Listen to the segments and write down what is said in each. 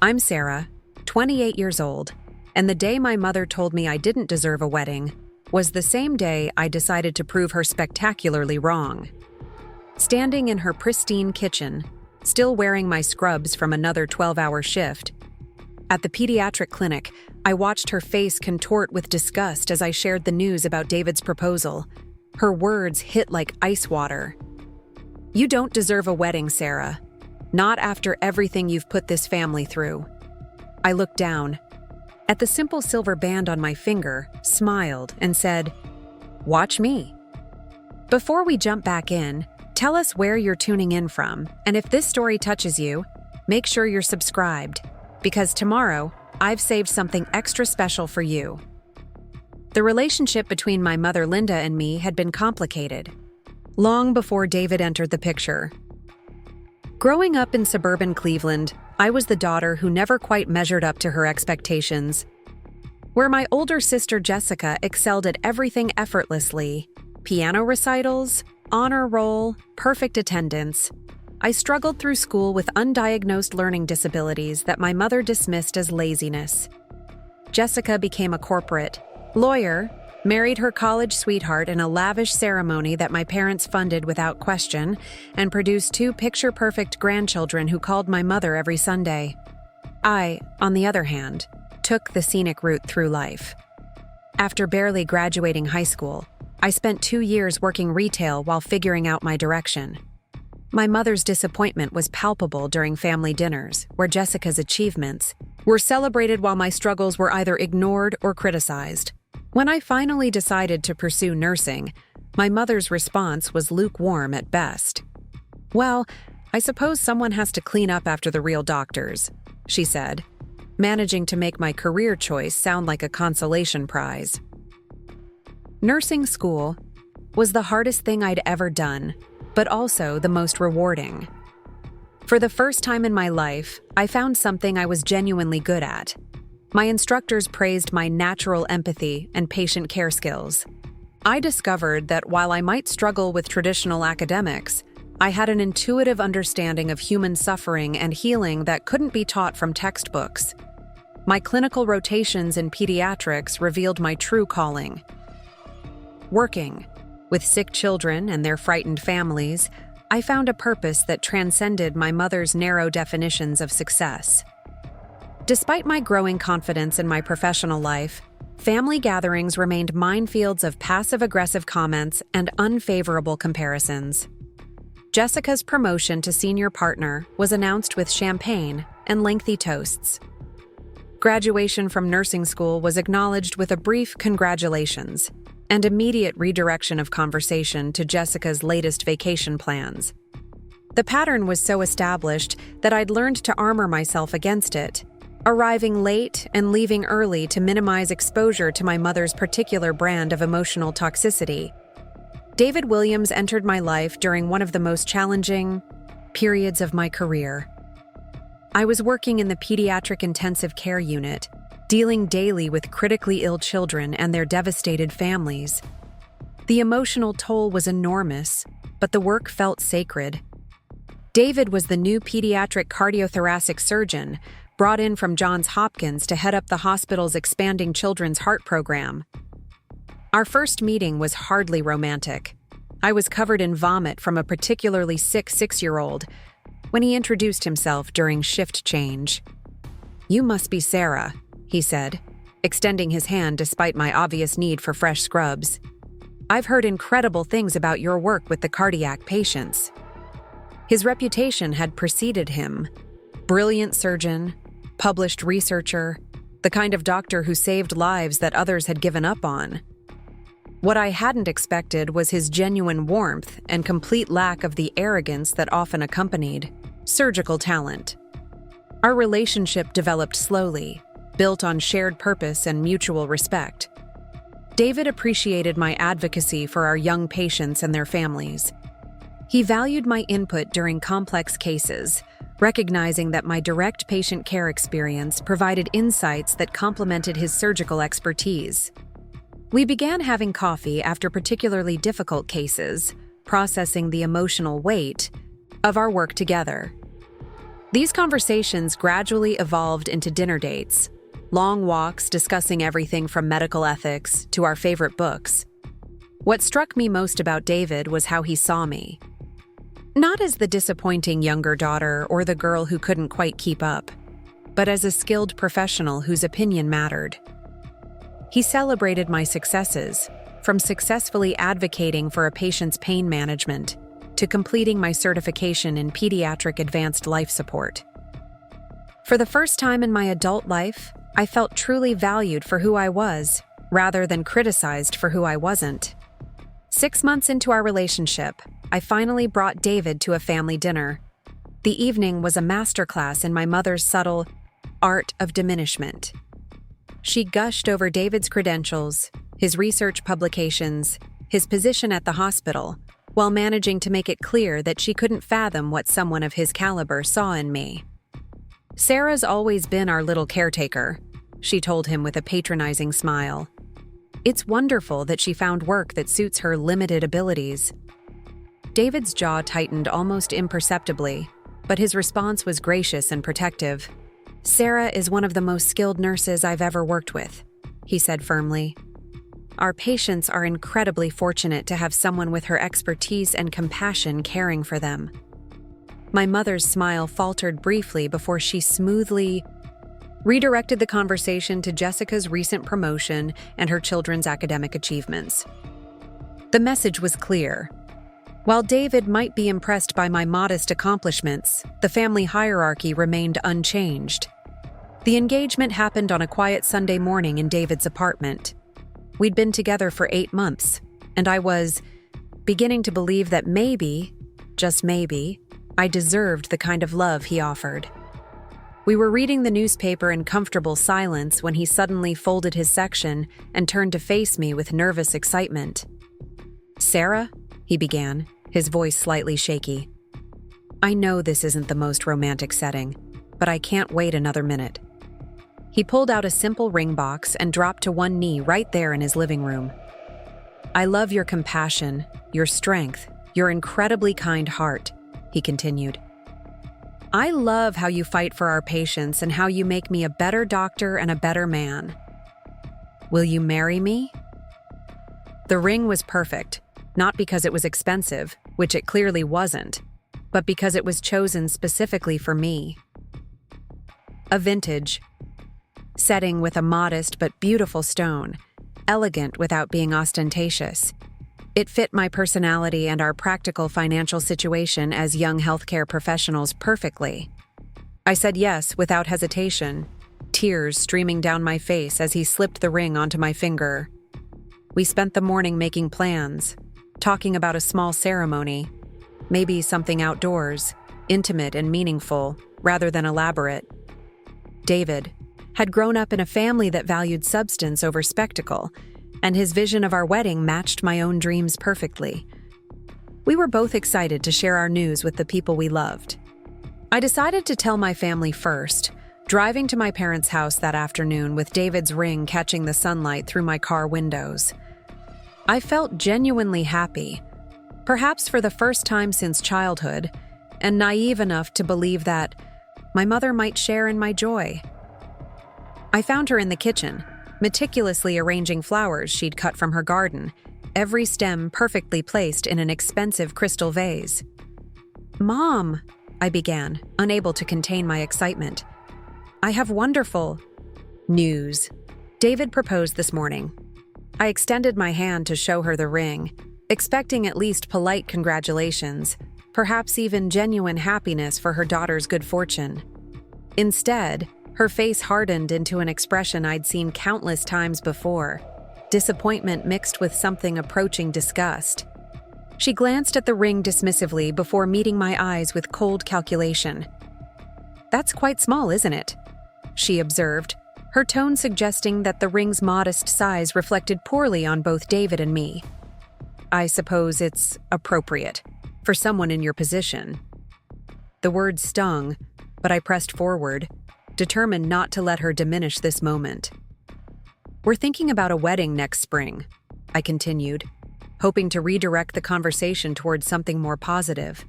I'm Sarah, 28 years old, and the day my mother told me I didn't deserve a wedding was the same day I decided to prove her spectacularly wrong. Standing in her pristine kitchen, still wearing my scrubs from another 12-hour shift, at the pediatric clinic, I watched her face contort with disgust as I shared the news about David's proposal. Her words hit like ice water. "You don't deserve a wedding, Sarah. Not after everything you've put this family through." I looked down at the simple silver band on my finger, smiled, and said, "Watch me." Before we jump back in, tell us where you're tuning in from, and if this story touches you, make sure you're subscribed, because tomorrow, I've saved something extra special for you. The relationship between my mother Linda and me had been complicated, long before David entered the picture. Growing up in suburban Cleveland, I was the daughter who never quite measured up to her expectations. Where my older sister Jessica excelled at everything effortlessly, piano recitals, honor roll, perfect attendance, I struggled through school with undiagnosed learning disabilities that my mother dismissed as laziness. Jessica became a corporate lawyer, married her college sweetheart in a lavish ceremony that my parents funded without question, and produced 2 picture-perfect grandchildren who called my mother every Sunday. I, on the other hand, took the scenic route through life. After barely graduating high school, I spent 2 years working retail while figuring out my direction. My mother's disappointment was palpable during family dinners, where Jessica's achievements were celebrated while my struggles were either ignored or criticized. When I finally decided to pursue nursing, my mother's response was lukewarm at best. "Well, I suppose someone has to clean up after the real doctors," she said, managing to make my career choice sound like a consolation prize. Nursing school was the hardest thing I'd ever done, but also the most rewarding. For the first time in my life, I found something I was genuinely good at. My instructors praised my natural empathy and patient care skills. I discovered that while I might struggle with traditional academics, I had an intuitive understanding of human suffering and healing that couldn't be taught from textbooks. My clinical rotations in pediatrics revealed my true calling. Working with sick children and their frightened families, I found a purpose that transcended my mother's narrow definitions of success. Despite my growing confidence in my professional life, family gatherings remained minefields of passive-aggressive comments and unfavorable comparisons. Jessica's promotion to senior partner was announced with champagne and lengthy toasts. Graduation from nursing school was acknowledged with a brief congratulations and immediate redirection of conversation to Jessica's latest vacation plans. The pattern was so established that I'd learned to armor myself against it, arriving late and leaving early to minimize exposure to my mother's particular brand of emotional toxicity. David Williams entered my life during one of the most challenging periods of my career. I was working in the pediatric intensive care unit, dealing daily with critically ill children and their devastated families. The emotional toll was enormous, but the work felt sacred. David was the new pediatric cardiothoracic surgeon, brought in from Johns Hopkins to head up the hospital's expanding children's heart program. Our first meeting was hardly romantic. I was covered in vomit from a particularly sick 6-year-old when he introduced himself during shift change. "You must be Sarah," he said, extending his hand despite my obvious need for fresh scrubs. "I've heard incredible things about your work with the cardiac patients." His reputation had preceded him. Brilliant surgeon, published researcher, the kind of doctor who saved lives that others had given up on. What I hadn't expected was his genuine warmth and complete lack of the arrogance that often accompanied surgical talent. Our relationship developed slowly, built on shared purpose and mutual respect. David appreciated my advocacy for our young patients and their families. He valued my input during complex cases, recognizing that my direct patient care experience provided insights that complemented his surgical expertise. We began having coffee after particularly difficult cases, processing the emotional weight of our work together. These conversations gradually evolved into dinner dates, long walks discussing everything from medical ethics to our favorite books. What struck me most about David was how he saw me. Not as the disappointing younger daughter or the girl who couldn't quite keep up, but as a skilled professional whose opinion mattered. He celebrated my successes, from successfully advocating for a patient's pain management to completing my certification in pediatric advanced life support. For the first time in my adult life, I felt truly valued for who I was, rather than criticized for who I wasn't. 6 months into our relationship, I finally brought David to a family dinner. The evening was a masterclass in my mother's subtle art of diminishment. She gushed over David's credentials, his research publications, his position at the hospital, while managing to make it clear that she couldn't fathom what someone of his caliber saw in me. "Sarah's always been our little caretaker," she told him with a patronizing smile. "It's wonderful that she found work that suits her limited abilities." David's jaw tightened almost imperceptibly, but his response was gracious and protective. "Sarah is one of the most skilled nurses I've ever worked with," he said firmly. "Our patients are incredibly fortunate to have someone with her expertise and compassion caring for them." My mother's smile faltered briefly before she smoothly redirected the conversation to Jessica's recent promotion and her children's academic achievements. The message was clear. While David might be impressed by my modest accomplishments, the family hierarchy remained unchanged. The engagement happened on a quiet Sunday morning in David's apartment. We'd been together for 8 months, and I was beginning to believe that maybe, just maybe, I deserved the kind of love he offered. We were reading the newspaper in comfortable silence when he suddenly folded his section and turned to face me with nervous excitement. "Sarah?" he began, his voice slightly shaky. "I know this isn't the most romantic setting, but I can't wait another minute." He pulled out a simple ring box and dropped to one knee right there in his living room. "I love your compassion, your strength, your incredibly kind heart," he continued. "I love how you fight for our patients and how you make me a better doctor and a better man. Will you marry me?" The ring was perfect, not because it was expensive, which it clearly wasn't, but because it was chosen specifically for me. A vintage setting with a modest but beautiful stone, elegant without being ostentatious. It fit my personality and our practical financial situation as young healthcare professionals perfectly. I said yes without hesitation, tears streaming down my face as he slipped the ring onto my finger. We spent the morning making plans, talking about a small ceremony, maybe something outdoors, intimate and meaningful, rather than elaborate. David had grown up in a family that valued substance over spectacle, and his vision of our wedding matched my own dreams perfectly. We were both excited to share our news with the people we loved. I decided to tell my family first, driving to my parents' house that afternoon with David's ring catching the sunlight through my car windows. I felt genuinely happy, perhaps for the first time since childhood, and naive enough to believe that my mother might share in my joy. I found her in the kitchen, meticulously arranging flowers she'd cut from her garden, every stem perfectly placed in an expensive crystal vase. "Mom," I began, unable to contain my excitement. "I have wonderful news. David proposed this morning." I extended my hand to show her the ring, expecting at least polite congratulations, perhaps even genuine happiness for her daughter's good fortune. Instead, her face hardened into an expression I'd seen countless times before, disappointment mixed with something approaching disgust. She glanced at the ring dismissively before meeting my eyes with cold calculation. "That's quite small, isn't it?" she observed, her tone suggesting that the ring's modest size reflected poorly on both David and me. "I suppose it's appropriate for someone in your position." The words stung, but I pressed forward, determined not to let her diminish this moment. "We're thinking about a wedding next spring," I continued, hoping to redirect the conversation towards something more positive.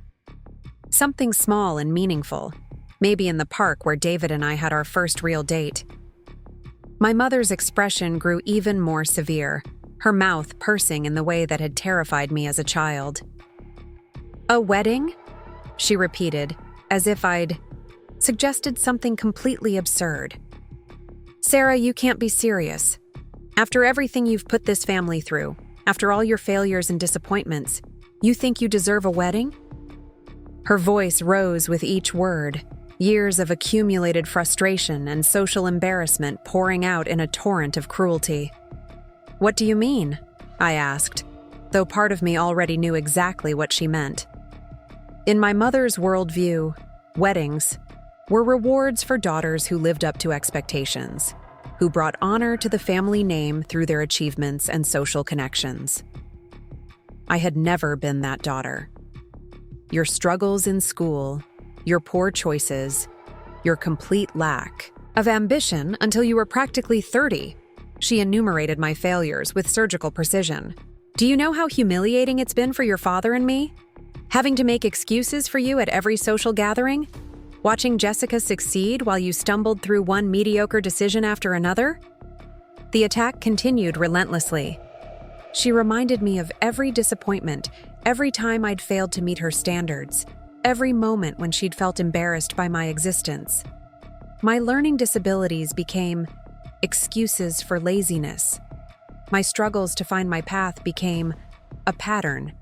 "Something small and meaningful. maybe in the park where David and I had our first real date. My mother's expression grew even more severe, her mouth pursing in the way that had terrified me as a child. "A wedding?" she repeated, as if I'd suggested something completely absurd. "Sarah, you can't be serious. After everything you've put this family through, after all your failures and disappointments, you think you deserve a wedding?" Her voice rose with each word, years of accumulated frustration and social embarrassment pouring out in a torrent of cruelty. "What do you mean?" I asked, though part of me already knew exactly what she meant. In my mother's worldview, weddings were rewards for daughters who lived up to expectations, who brought honor to the family name through their achievements and social connections. I had never been that daughter. Your struggles in school, your poor choices, your complete lack of ambition until you were practically 30. She enumerated my failures with surgical precision. "Do you know how humiliating it's been for your father and me? Having to make excuses for you at every social gathering? Watching Jessica succeed while you stumbled through one mediocre decision after another?" The attack continued relentlessly. She reminded me of every disappointment, every time I'd failed to meet her standards, every moment when she'd felt embarrassed by my existence. My learning disabilities became excuses for laziness. My struggles to find my path became a pattern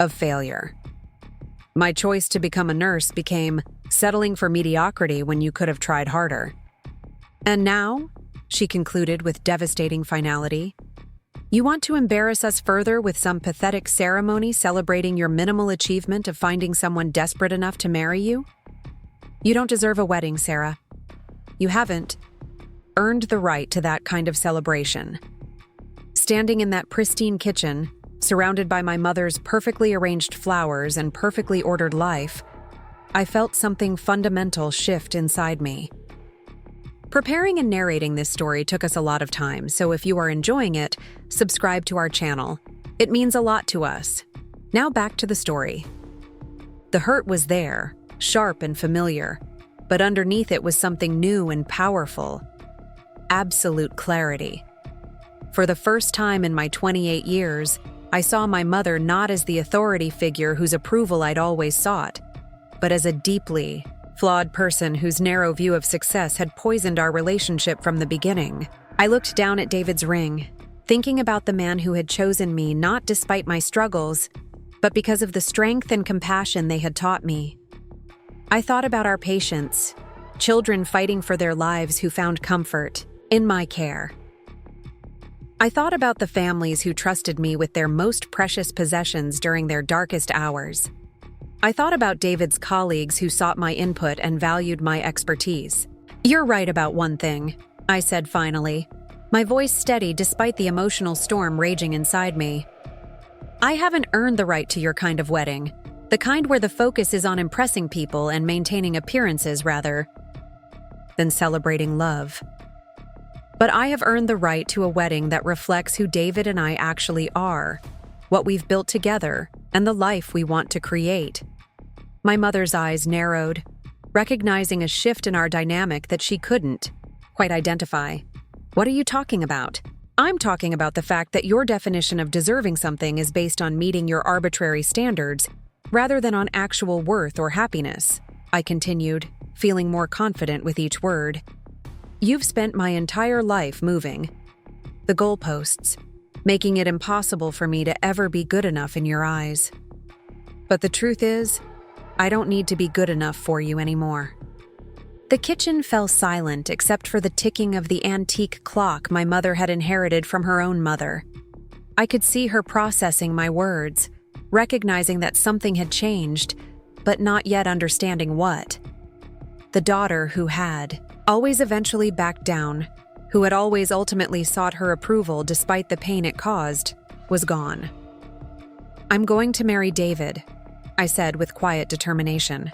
of failure. My choice to become a nurse became settling for mediocrity when you could have tried harder. "And now," she concluded with devastating finality, "you want to embarrass us further with some pathetic ceremony celebrating your minimal achievement of finding someone desperate enough to marry you? You don't deserve a wedding, Sarah. You haven't earned the right to that kind of celebration." Standing in that pristine kitchen, surrounded by my mother's perfectly arranged flowers and perfectly ordered life, I felt something fundamental shift inside me. Preparing and narrating this story took us a lot of time, so if you are enjoying it, subscribe to our channel. It means a lot to us. Now back to the story. The hurt was there, sharp and familiar, but underneath it was something new and powerful. Absolute clarity. For the first time in my 28 years, I saw my mother not as the authority figure whose approval I'd always sought, but as a deeply flawed person whose narrow view of success had poisoned our relationship from the beginning. I looked down at David's ring, thinking about the man who had chosen me not despite my struggles, but because of the strength and compassion they had taught me. I thought about our patients, children fighting for their lives who found comfort in my care. I thought about the families who trusted me with their most precious possessions during their darkest hours. I thought about David's colleagues who sought my input and valued my expertise. "You're right about one thing," I said finally, my voice steady despite the emotional storm raging inside me. "I haven't earned the right to your kind of wedding, the kind where the focus is on impressing people and maintaining appearances rather than celebrating love. But I have earned the right to a wedding that reflects who David and I actually are, what we've built together, and the life we want to create." My mother's eyes narrowed, recognizing a shift in our dynamic that she couldn't quite identify. "What are you talking about?" "I'm talking about the fact that your definition of deserving something is based on meeting your arbitrary standards rather than on actual worth or happiness," I continued, feeling more confident with each word. "You've spent my entire life moving the goalposts, making it impossible for me to ever be good enough in your eyes. But the truth is, I don't need to be good enough for you anymore." The kitchen fell silent except for the ticking of the antique clock my mother had inherited from her own mother. I could see her processing my words, recognizing that something had changed, but not yet understanding what. The daughter who had always eventually backed down, who had always ultimately sought her approval despite the pain it caused, was gone. "I'm going to marry David," I said with quiet determination.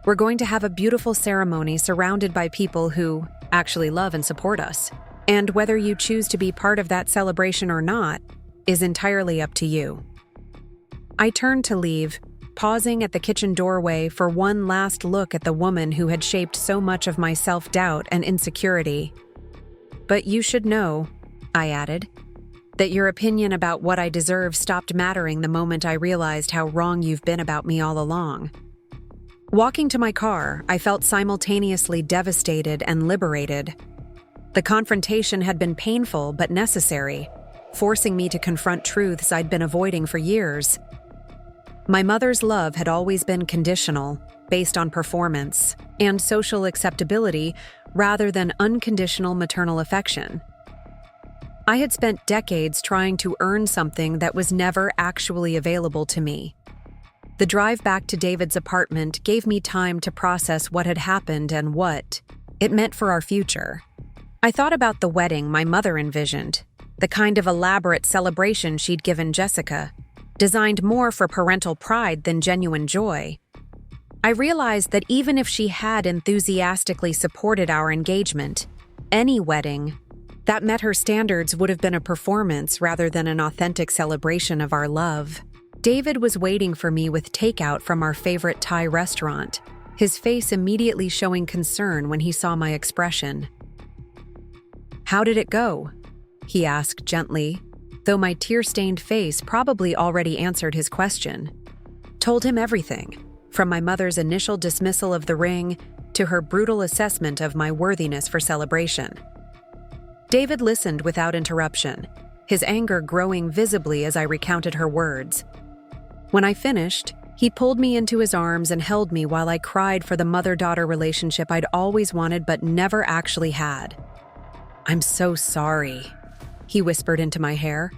"We're going to have a beautiful ceremony surrounded by people who actually love and support us. And whether you choose to be part of that celebration or not is entirely up to you." I turned to leave, pausing at the kitchen doorway for one last look at the woman who had shaped so much of my self-doubt and insecurity. "But you should know," I added, "that your opinion about what I deserve stopped mattering the moment I realized how wrong you've been about me all along." Walking to my car, I felt simultaneously devastated and liberated. The confrontation had been painful but necessary, forcing me to confront truths I'd been avoiding for years. My mother's love had always been conditional, based on performance and social acceptability rather than unconditional maternal affection. I had spent decades trying to earn something that was never actually available to me. The drive back to David's apartment gave me time to process what had happened and what it meant for our future. I thought about the wedding my mother envisioned, the kind of elaborate celebration she'd given Jessica, designed more for parental pride than genuine joy. I realized that even if she had enthusiastically supported our engagement, any wedding that met her standards would have been a performance rather than an authentic celebration of our love. David was waiting for me with takeout from our favorite Thai restaurant, his face immediately showing concern when he saw my expression. "How did it go?" he asked gently, though my tear-stained face probably already answered his question. Told him everything, from my mother's initial dismissal of the ring to her brutal assessment of my worthiness for celebration. David listened without interruption, his anger growing visibly as I recounted her words. When I finished, he pulled me into his arms and held me while I cried for the mother-daughter relationship I'd always wanted but never actually had. "I'm so sorry," he whispered into my hair.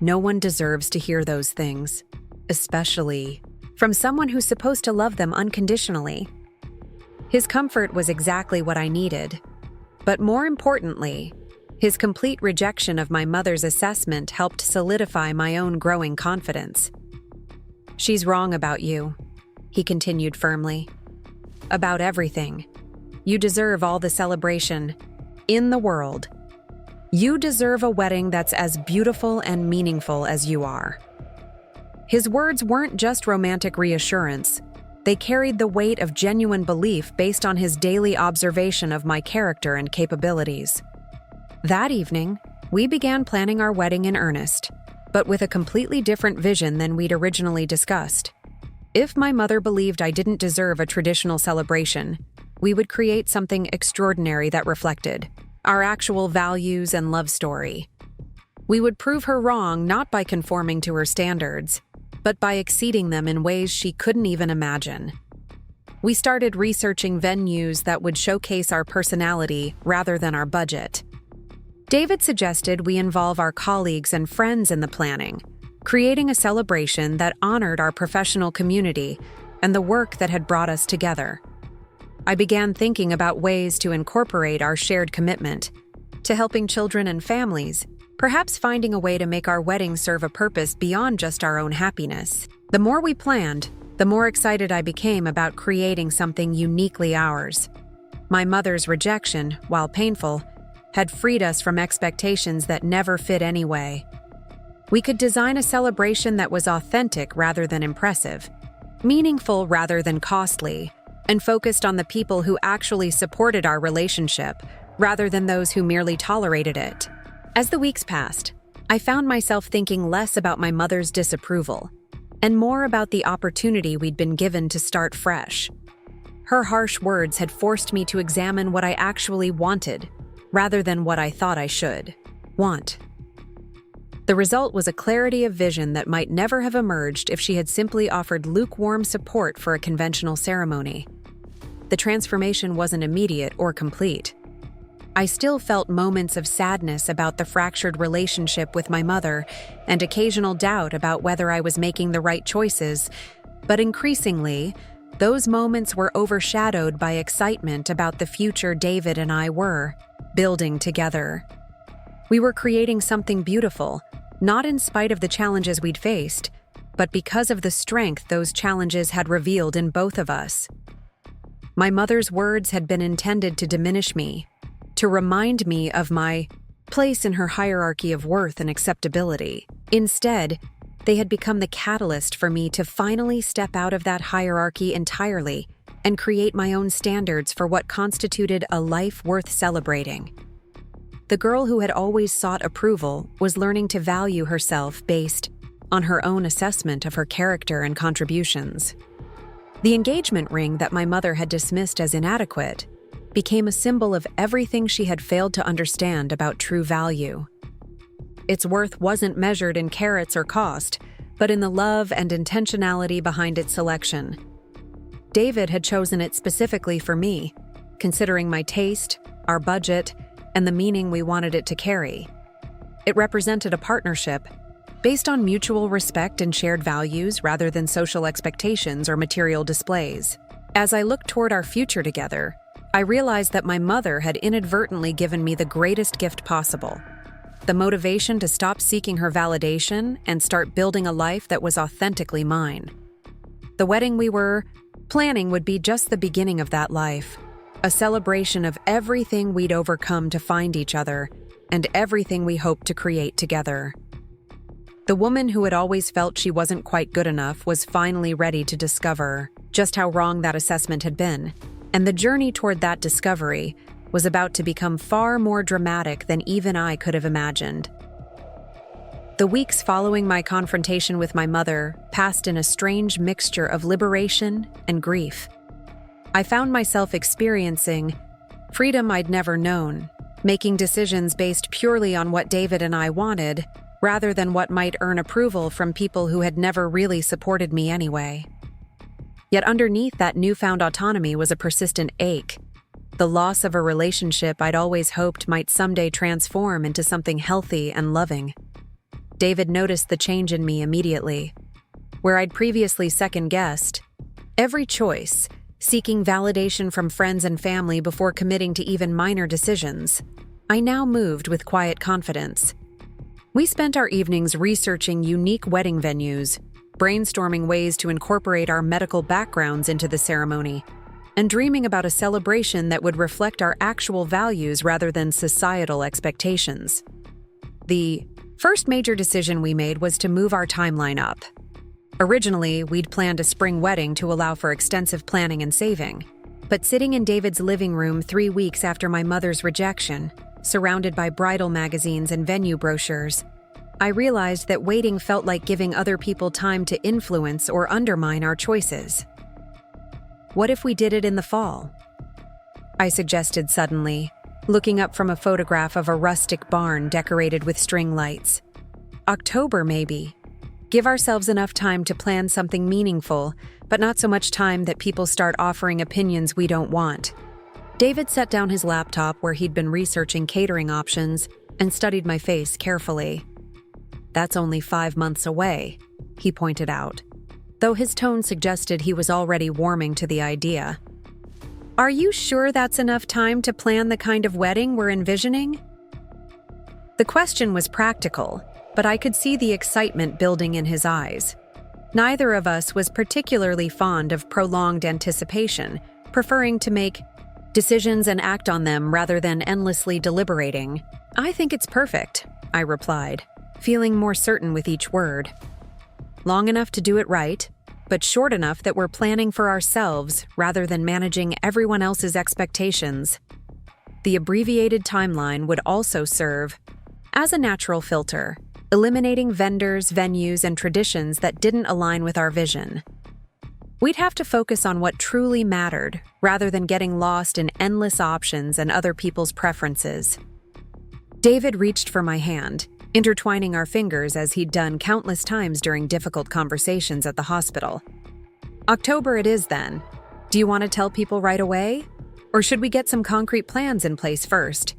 "No one deserves to hear those things, especially from someone who's supposed to love them unconditionally." His comfort was exactly what I needed, but more importantly, his complete rejection of my mother's assessment helped solidify my own growing confidence. "She's wrong about you," he continued firmly. "About everything. You deserve all the celebration in the world. You deserve a wedding that's as beautiful and meaningful as you are." His words weren't just romantic reassurance. They carried the weight of genuine belief based on his daily observation of my character and capabilities. That evening, we began planning our wedding in earnest, but with a completely different vision than we'd originally discussed. If my mother believed I didn't deserve a traditional celebration, we would create something extraordinary that reflected our actual values and love story. We would prove her wrong not by conforming to her standards, but by exceeding them in ways she couldn't even imagine. We started researching venues that would showcase our personality rather than our budget. David suggested we involve our colleagues and friends in the planning, creating a celebration that honored our professional community and the work that had brought us together. I began thinking about ways to incorporate our shared commitment to helping children and families, perhaps finding a way to make our wedding serve a purpose beyond just our own happiness. The more we planned, the more excited I became about creating something uniquely ours. My mother's rejection, while painful, had freed us from expectations that never fit anyway. We could design a celebration that was authentic rather than impressive, meaningful rather than costly, and focused on the people who actually supported our relationship rather than those who merely tolerated it. As the weeks passed, I found myself thinking less about my mother's disapproval and more about the opportunity we'd been given to start fresh. Her harsh words had forced me to examine what I actually wanted rather than what I thought I should want. The result was a clarity of vision that might never have emerged if she had simply offered lukewarm support for a conventional ceremony. The transformation wasn't immediate or complete. I still felt moments of sadness about the fractured relationship with my mother and occasional doubt about whether I was making the right choices, but increasingly, those moments were overshadowed by excitement about the future David and I were building together. We were creating something beautiful, not in spite of the challenges we'd faced, but because of the strength those challenges had revealed in both of us. My mother's words had been intended to diminish me, to remind me of my place in her hierarchy of worth and acceptability. Instead, They had become the catalyst for me to finally step out of that hierarchy entirely and create my own standards for what constituted a life worth celebrating. The girl who had always sought approval was learning to value herself based on her own assessment of her character and contributions. The engagement ring that my mother had dismissed as inadequate became a symbol of everything she had failed to understand about true value. Its worth wasn't measured in carats or cost, but in the love and intentionality behind its selection. David had chosen it specifically for me, considering my taste, our budget, and the meaning we wanted it to carry. It represented a partnership based on mutual respect and shared values rather than social expectations or material displays. As I looked toward our future together, I realized that my mother had inadvertently given me the greatest gift possible: the motivation to stop seeking her validation and start building a life that was authentically mine. The wedding we were planning would be just the beginning of that life, a celebration of everything we'd overcome to find each other and everything we hoped to create together. The woman who had always felt she wasn't quite good enough was finally ready to discover just how wrong that assessment had been, and the journey toward that discovery was about to become far more dramatic than even I could have imagined. The weeks following my confrontation with my mother passed in a strange mixture of liberation and grief. I found myself experiencing freedom I'd never known, making decisions based purely on what David and I wanted, rather than what might earn approval from people who had never really supported me anyway. Yet underneath that newfound autonomy was a persistent ache, the loss of a relationship I'd always hoped might someday transform into something healthy and loving. David noticed the change in me immediately. Where I'd previously second-guessed every choice, seeking validation from friends and family before committing to even minor decisions, I now moved with quiet confidence. We spent our evenings researching unique wedding venues, brainstorming ways to incorporate our medical backgrounds into the ceremony, and dreaming about a celebration that would reflect our actual values rather than societal expectations. The first major decision we made was to move our timeline up. Originally, we'd planned a spring wedding to allow for extensive planning and saving, but sitting in David's living room 3 weeks after my mother's rejection, surrounded by bridal magazines and venue brochures, I realized that waiting felt like giving other people time to influence or undermine our choices. What if we did it in the fall? I suggested suddenly, looking up from a photograph of a rustic barn decorated with string lights. October, maybe. Give ourselves enough time to plan something meaningful, but not so much time that people start offering opinions we don't want. David set down his laptop where he'd been researching catering options and studied my face carefully. "That's only 5 months away," he pointed out, though his tone suggested he was already warming to the idea. "Are you sure that's enough time to plan the kind of wedding we're envisioning?" The question was practical, but I could see the excitement building in his eyes. Neither of us was particularly fond of prolonged anticipation, preferring to make decisions and act on them rather than endlessly deliberating. "I think it's perfect," I replied, feeling more certain with each word. "Long enough to do it right, but short enough that we're planning for ourselves rather than managing everyone else's expectations." The abbreviated timeline would also serve as a natural filter, eliminating vendors, venues, and traditions that didn't align with our vision. We'd have to focus on what truly mattered rather than getting lost in endless options and other people's preferences. David reached for my hand, intertwining our fingers as he'd done countless times during difficult conversations at the hospital. "October it is then. Do you want to tell people right away? Or should we get some concrete plans in place first?"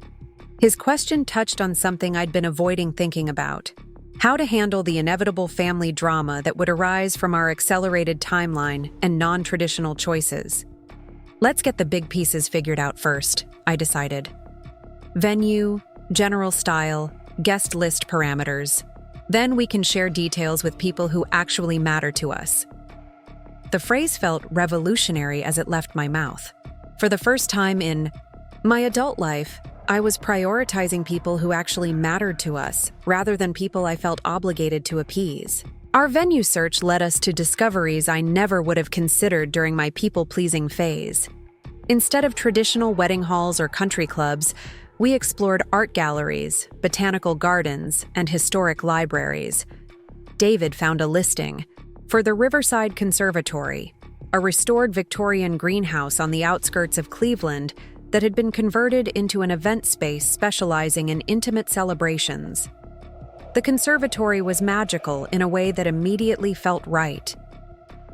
His question touched on something I'd been avoiding thinking about: how to handle the inevitable family drama that would arise from our accelerated timeline and non-traditional choices. "Let's get the big pieces figured out first," I decided. Venue, general style, guest list parameters. Then we can share details with people who actually matter to us. The phrase felt revolutionary as it left my mouth. For the first time in my adult life, I was prioritizing people who actually mattered to us, rather than people I felt obligated to appease. Our venue search led us to discoveries I never would have considered during my people-pleasing phase. Instead of traditional wedding halls or country clubs, we explored art galleries, botanical gardens, and historic libraries. David found a listing for the Riverside Conservatory, a restored Victorian greenhouse on the outskirts of Cleveland that had been converted into an event space specializing in intimate celebrations. The conservatory was magical in a way that immediately felt right.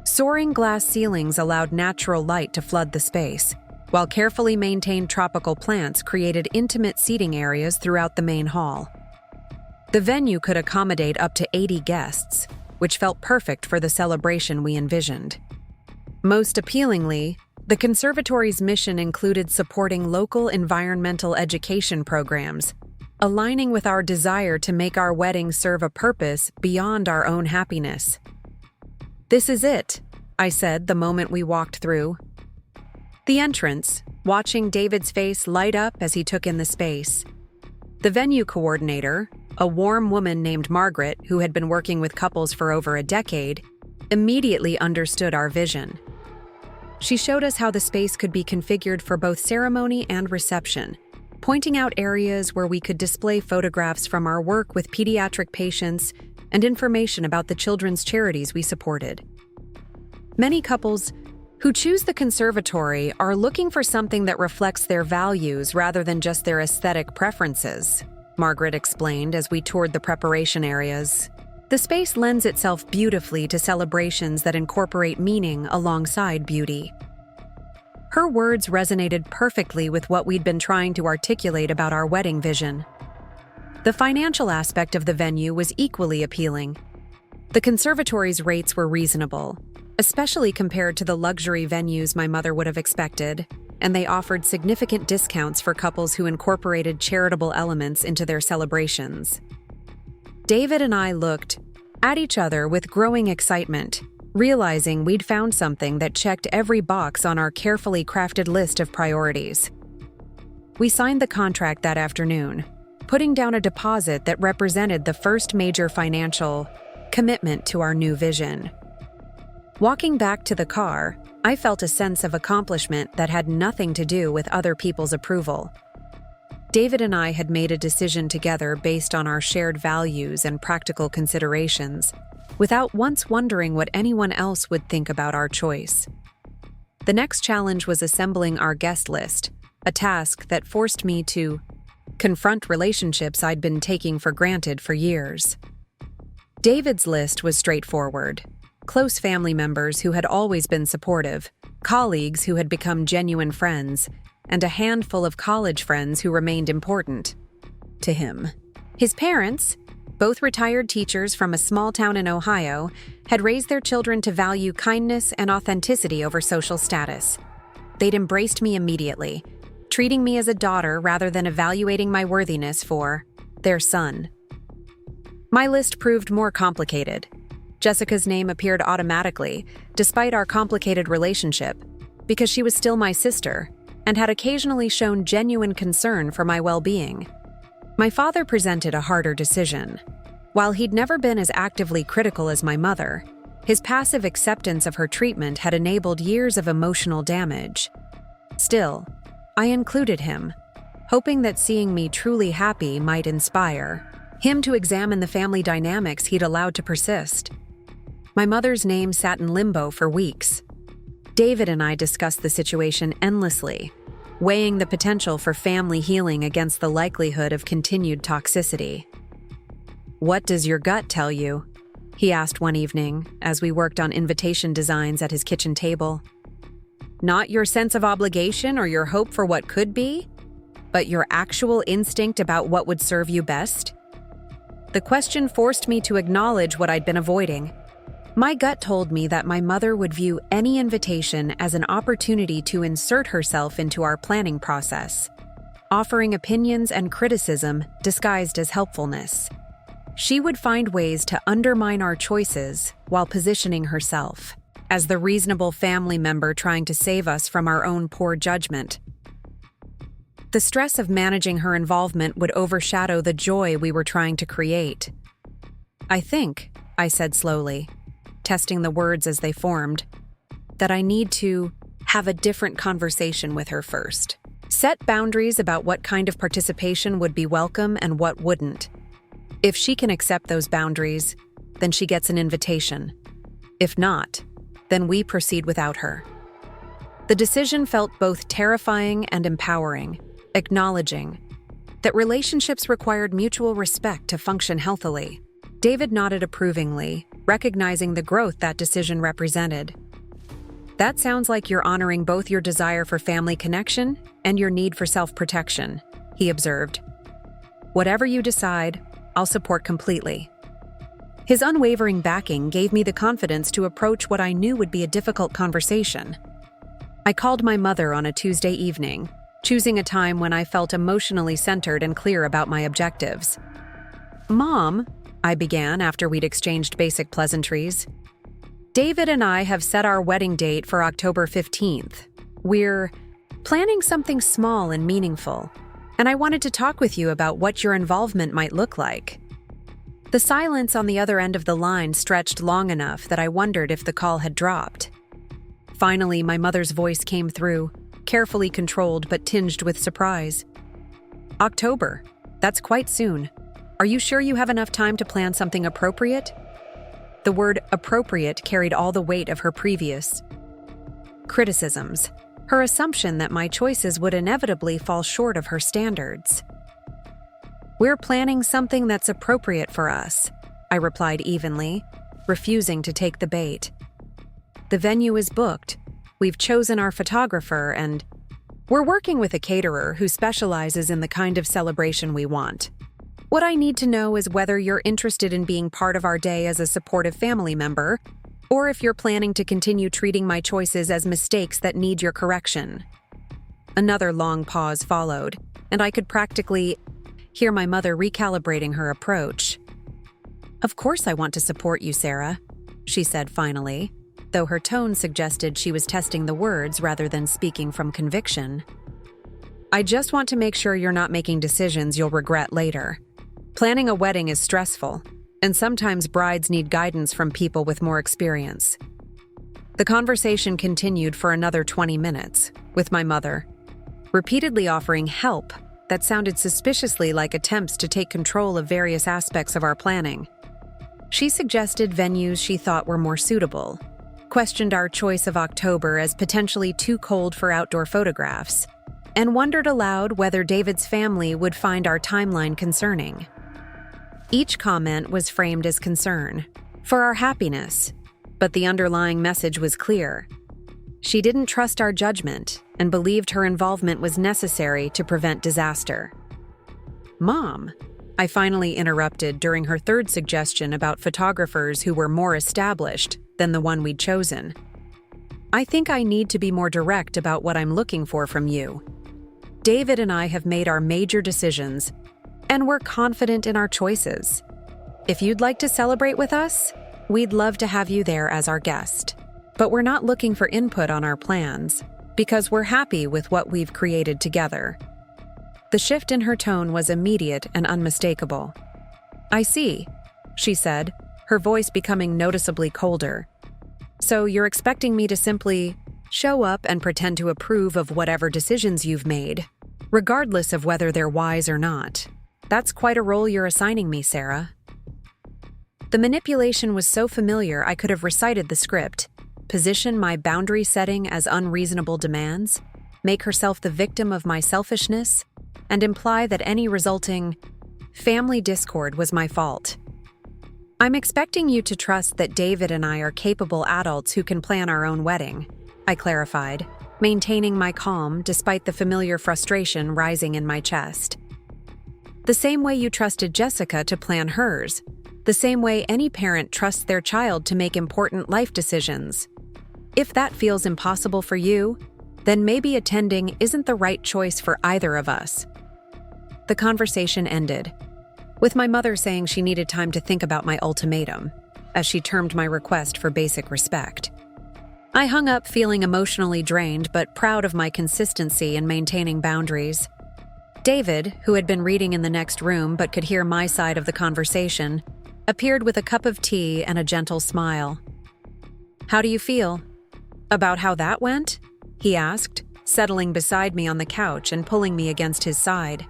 Soaring glass ceilings allowed natural light to flood the space, while carefully maintained tropical plants created intimate seating areas throughout the main hall. The venue could accommodate up to 80 guests, which felt perfect for the celebration we envisioned. Most appealingly, the conservatory's mission included supporting local environmental education programs, aligning with our desire to make our wedding serve a purpose beyond our own happiness. "This is it," I said the moment we walked through. The entrance, watching David's face light up as he took in the space. The venue coordinator, a warm woman named Margaret who had been working with couples for over a decade, immediately understood our vision. She showed us how the space could be configured for both ceremony and reception, pointing out areas where we could display photographs from our work with pediatric patients and information about the children's charities we supported. Many couples who choose the conservatory are looking for something that reflects their values rather than just their aesthetic preferences, Margaret explained as we toured the preparation areas. The space lends itself beautifully to celebrations that incorporate meaning alongside beauty. Her words resonated perfectly with what we'd been trying to articulate about our wedding vision. The financial aspect of the venue was equally appealing. The conservatory's rates were reasonable, especially compared to the luxury venues my mother would have expected, and they offered significant discounts for couples who incorporated charitable elements into their celebrations. David and I looked at each other with growing excitement, realizing we'd found something that checked every box on our carefully crafted list of priorities. We signed the contract that afternoon, putting down a deposit that represented the first major financial commitment to our new vision. Walking back to the car, I felt a sense of accomplishment that had nothing to do with other people's approval. David and I had made a decision together based on our shared values and practical considerations, without once wondering what anyone else would think about our choice. The next challenge was assembling our guest list, a task that forced me to confront relationships I'd been taking for granted for years. David's list was straightforward: close family members who had always been supportive, colleagues who had become genuine friends, and a handful of college friends who remained important to him. His parents, both retired teachers from a small town in Ohio, had raised their children to value kindness and authenticity over social status. They'd embraced me immediately, treating me as a daughter rather than evaluating my worthiness for their son. My list proved more complicated. Jessica's name appeared automatically, despite our complicated relationship, because she was still my sister and had occasionally shown genuine concern for my well-being. My father presented a harder decision. While he'd never been as actively critical as my mother, his passive acceptance of her treatment had enabled years of emotional damage. Still, I included him, hoping that seeing me truly happy might inspire him to examine the family dynamics he'd allowed to persist. My mother's name sat in limbo for weeks. David and I discussed the situation endlessly, weighing the potential for family healing against the likelihood of continued toxicity. "What does your gut tell you?" he asked one evening as we worked on invitation designs at his kitchen table. "Not your sense of obligation or your hope for what could be, but your actual instinct about what would serve you best?" The question forced me to acknowledge what I'd been avoiding. My gut told me that my mother would view any invitation as an opportunity to insert herself into our planning process, offering opinions and criticism disguised as helpfulness. She would find ways to undermine our choices while positioning herself as the reasonable family member trying to save us from our own poor judgment. The stress of managing her involvement would overshadow the joy we were trying to create. I think, I said slowly, testing the words as they formed, that I need to have a different conversation with her first. Set boundaries about what kind of participation would be welcome and what wouldn't. If she can accept those boundaries, then she gets an invitation. If not, then we proceed without her. The decision felt both terrifying and empowering, acknowledging that relationships required mutual respect to function healthily. David nodded approvingly, recognizing the growth that decision represented. That sounds like you're honoring both your desire for family connection and your need for self-protection, he observed. Whatever you decide, I'll support completely. His unwavering backing gave me the confidence to approach what I knew would be a difficult conversation. I called my mother on a Tuesday evening, choosing a time when I felt emotionally centered and clear about my objectives. "Mom," I began after we'd exchanged basic pleasantries, "David and I have set our wedding date for October 15th. We're planning something small and meaningful, and I wanted to talk with you about what your involvement might look like." The silence on the other end of the line stretched long enough that I wondered if the call had dropped. Finally, my mother's voice came through, carefully controlled but tinged with surprise. "October? That's quite soon. Are you sure you have enough time to plan something appropriate?" The word appropriate carried all the weight of her previous criticisms, her assumption that my choices would inevitably fall short of her standards. "We're planning something that's appropriate for us," I replied evenly, refusing to take the bait. "The venue is booked, we've chosen our photographer, and we're working with a caterer who specializes in the kind of celebration we want. What I need to know is whether you're interested in being part of our day as a supportive family member, or if you're planning to continue treating my choices as mistakes that need your correction." Another long pause followed, and I could practically hear my mother recalibrating her approach. "Of course I want to support you, Sarah," she said finally, though her tone suggested she was testing the words rather than speaking from conviction. "I just want to make sure you're not making decisions you'll regret later. Planning a wedding is stressful, and sometimes brides need guidance from people with more experience." The conversation continued for another 20 minutes, with my mother repeatedly offering help that sounded suspiciously like attempts to take control of various aspects of our planning. She suggested venues she thought were more suitable, questioned our choice of October as potentially too cold for outdoor photographs, and wondered aloud whether David's family would find our timeline concerning. Each comment was framed as concern for our happiness, but the underlying message was clear. She didn't trust our judgment and believed her involvement was necessary to prevent disaster. "Mom," I finally interrupted during her third suggestion about photographers who were more established than the one we'd chosen. "I think I need to be more direct about what I'm looking for from you. David and I have made our major decisions, and we're confident in our choices. If you'd like to celebrate with us, we'd love to have you there as our guest. But we're not looking for input on our plans, because we're happy with what we've created together." The shift in her tone was immediate and unmistakable. "I see," she said, her voice becoming noticeably colder. "So you're expecting me to simply show up and pretend to approve of whatever decisions you've made, regardless of whether they're wise or not. That's quite a role you're assigning me, Sarah." The manipulation was so familiar I could have recited the script, position my boundary setting as unreasonable demands, make herself the victim of my selfishness, and imply that any resulting family discord was my fault. "I'm expecting you to trust that David and I are capable adults who can plan our own wedding," I clarified, maintaining my calm despite the familiar frustration rising in my chest. "The same way you trusted Jessica to plan hers, the same way any parent trusts their child to make important life decisions. If that feels impossible for you, then maybe attending isn't the right choice for either of us." The conversation ended, with my mother saying she needed time to think about my ultimatum, as she termed my request for basic respect. I hung up feeling emotionally drained but proud of my consistency in maintaining boundaries. David, who had been reading in the next room but could hear my side of the conversation, appeared with a cup of tea and a gentle smile. "How do you feel?" "About how that went?" he asked, settling beside me on the couch and pulling me against his side.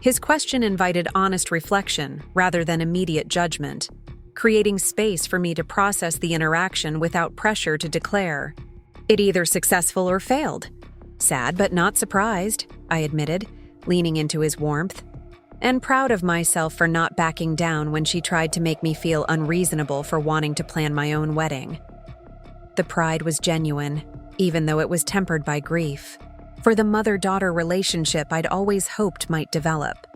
His question invited honest reflection rather than immediate judgment, creating space for me to process the interaction without pressure to declare. "It either successful or failed." "Sad but not surprised," I admitted, leaning into his warmth, and proud of myself for not backing down when she tried to make me feel unreasonable for wanting to plan my own wedding. The pride was genuine, even though it was tempered by grief, for the mother-daughter relationship I'd always hoped might develop.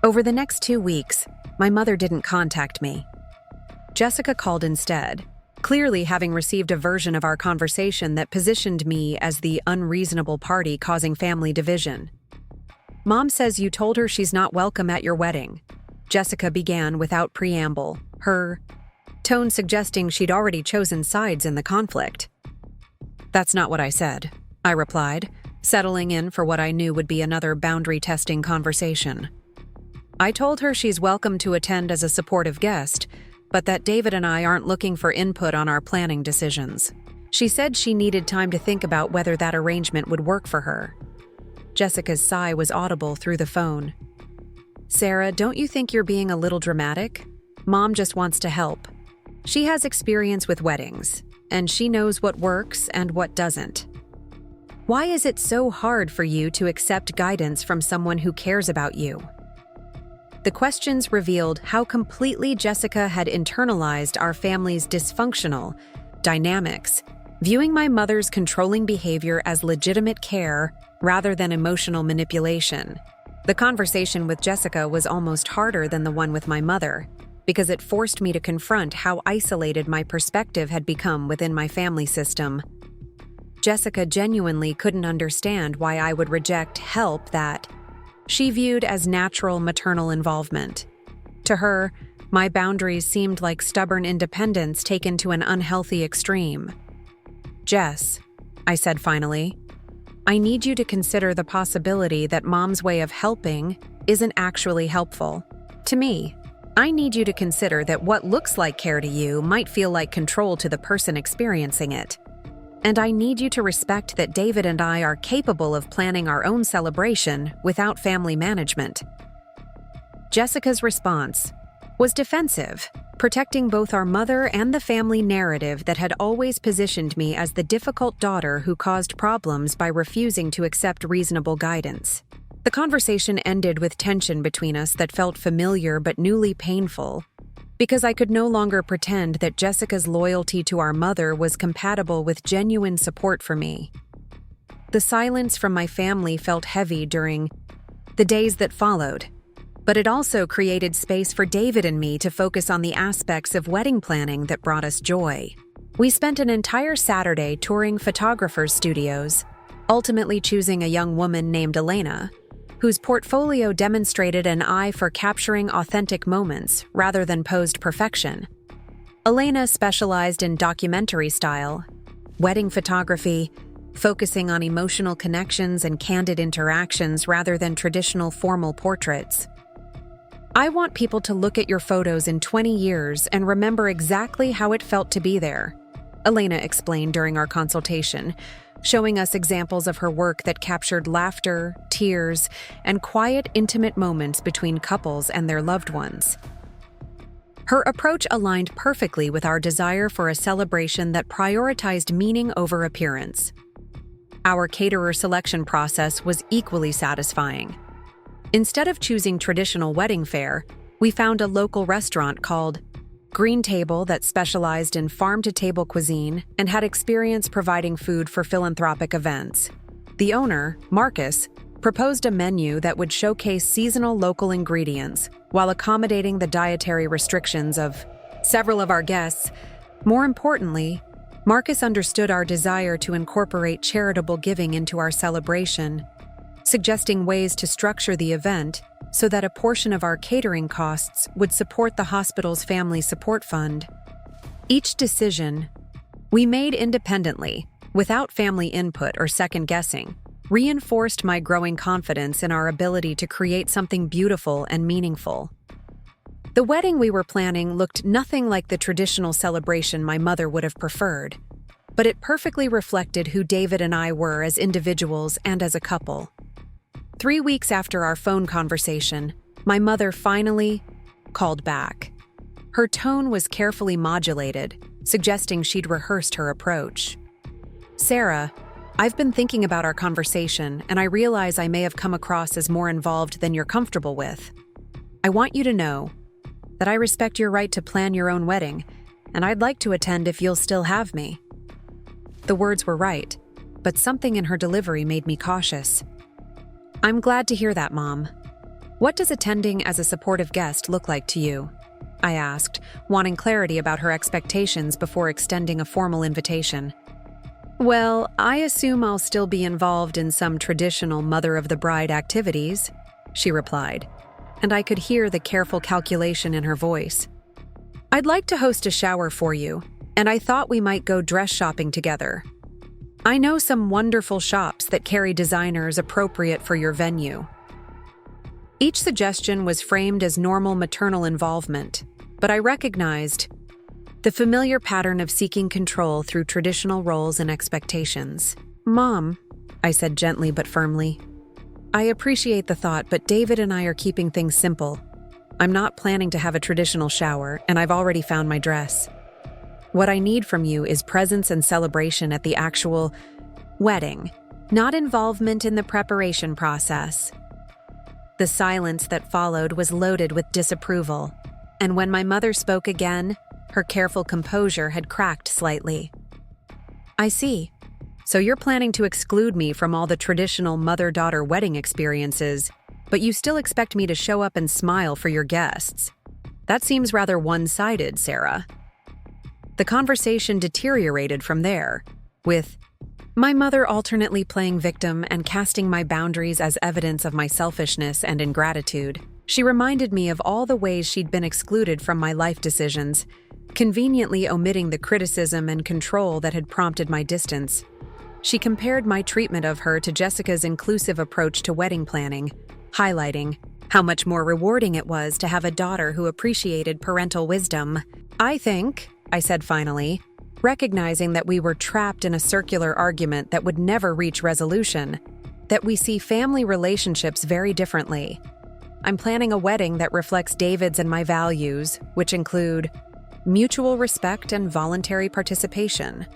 Over the next 2 weeks, my mother didn't contact me. Jessica called instead, clearly having received a version of our conversation that positioned me as the unreasonable party causing family division. "Mom says you told her she's not welcome at your wedding," Jessica began without preamble, her tone suggesting she'd already chosen sides in the conflict. "That's not what I said," I replied, settling in for what I knew would be another boundary-testing conversation. "I told her she's welcome to attend as a supportive guest, but that David and I aren't looking for input on our planning decisions. She said she needed time to think about whether that arrangement would work for her." Jessica's sigh was audible through the phone. "Sarah, don't you think you're being a little dramatic? Mom just wants to help. She has experience with weddings, and she knows what works and what doesn't. Why is it so hard for you to accept guidance from someone who cares about you?" The questions revealed how completely Jessica had internalized our family's dysfunctional dynamics, viewing my mother's controlling behavior as legitimate care rather than emotional manipulation. The conversation with Jessica was almost harder than the one with my mother, because it forced me to confront how isolated my perspective had become within my family system. Jessica genuinely couldn't understand why I would reject help that she viewed as natural maternal involvement. To her, my boundaries seemed like stubborn independence taken to an unhealthy extreme. "Jess," I said finally, "I need you to consider the possibility that Mom's way of helping isn't actually helpful. To me, I need you to consider that what looks like care to you might feel like control to the person experiencing it. And I need you to respect that David and I are capable of planning our own celebration without family management." Jessica's response was defensive, protecting both our mother and the family narrative that had always positioned me as the difficult daughter who caused problems by refusing to accept reasonable guidance. The conversation ended with tension between us that felt familiar but newly painful, because I could no longer pretend that Jessica's loyalty to our mother was compatible with genuine support for me. The silence from my family felt heavy during the days that followed, but it also created space for David and me to focus on the aspects of wedding planning that brought us joy. We spent an entire Saturday touring photographers' studios, ultimately choosing a young woman named Elena, whose portfolio demonstrated an eye for capturing authentic moments rather than posed perfection. Elena specialized in documentary style, wedding photography, focusing on emotional connections and candid interactions rather than traditional formal portraits. "I want people to look at your photos in 20 years and remember exactly how it felt to be there," Elena explained during our consultation, showing us examples of her work that captured laughter, tears, and quiet, intimate moments between couples and their loved ones. Her approach aligned perfectly with our desire for a celebration that prioritized meaning over appearance. Our caterer selection process was equally satisfying. Instead of choosing traditional wedding fare, we found a local restaurant called Green Table that specialized in farm-to-table cuisine and had experience providing food for philanthropic events. The owner, Marcus, proposed a menu that would showcase seasonal local ingredients while accommodating the dietary restrictions of several of our guests. More importantly, Marcus understood our desire to incorporate charitable giving into our celebration, suggesting ways to structure the event so that a portion of our catering costs would support the hospital's family support fund. Each decision we made independently, without family input or second guessing, reinforced my growing confidence in our ability to create something beautiful and meaningful. The wedding we were planning looked nothing like the traditional celebration my mother would have preferred, but it perfectly reflected who David and I were as individuals and as a couple. 3 weeks after our phone conversation, my mother finally called back. Her tone was carefully modulated, suggesting she'd rehearsed her approach. "Sarah, I've been thinking about our conversation, and I realize I may have come across as more involved than you're comfortable with. I want you to know that I respect your right to plan your own wedding, and I'd like to attend if you'll still have me." The words were right, but something in her delivery made me cautious. "I'm glad to hear that, Mom. What does attending as a supportive guest look like to you?" I asked, wanting clarity about her expectations before extending a formal invitation. "Well, I assume I'll still be involved in some traditional mother-of-the-bride activities," she replied, and I could hear the careful calculation in her voice. "I'd like to host a shower for you, and I thought we might go dress shopping together. I know some wonderful shops that carry designers appropriate for your venue." Each suggestion was framed as normal maternal involvement, but I recognized the familiar pattern of seeking control through traditional roles and expectations. "Mom," I said gently but firmly, "I appreciate the thought, but David and I are keeping things simple. I'm not planning to have a traditional shower, and I've already found my dress. What I need from you is presence and celebration at the actual wedding, not involvement in the preparation process." The silence that followed was loaded with disapproval, and when my mother spoke again, her careful composure had cracked slightly. "I see. So you're planning to exclude me from all the traditional mother-daughter wedding experiences, but you still expect me to show up and smile for your guests. That seems rather one-sided, Sarah." The conversation deteriorated from there, with my mother alternately playing victim and casting my boundaries as evidence of my selfishness and ingratitude. She reminded me of all the ways she'd been excluded from my life decisions, conveniently omitting the criticism and control that had prompted my distance. She compared my treatment of her to Jessica's inclusive approach to wedding planning, highlighting how much more rewarding it was to have a daughter who appreciated parental wisdom. "I think," I said finally, recognizing that we were trapped in a circular argument that would never reach resolution, that we see family relationships very differently. "I'm planning a wedding that reflects David's and my values, which include mutual respect and voluntary participation.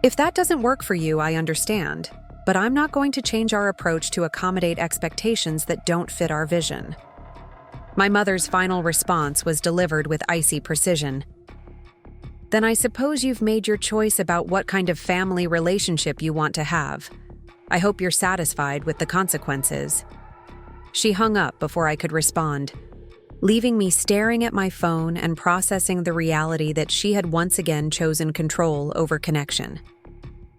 If that doesn't work for you, I understand, but I'm not going to change our approach to accommodate expectations that don't fit our vision." My mother's final response was delivered with icy precision. "Then I suppose you've made your choice about what kind of family relationship you want to have. I hope you're satisfied with the consequences." She hung up before I could respond, leaving me staring at my phone and processing the reality that she had once again chosen control over connection.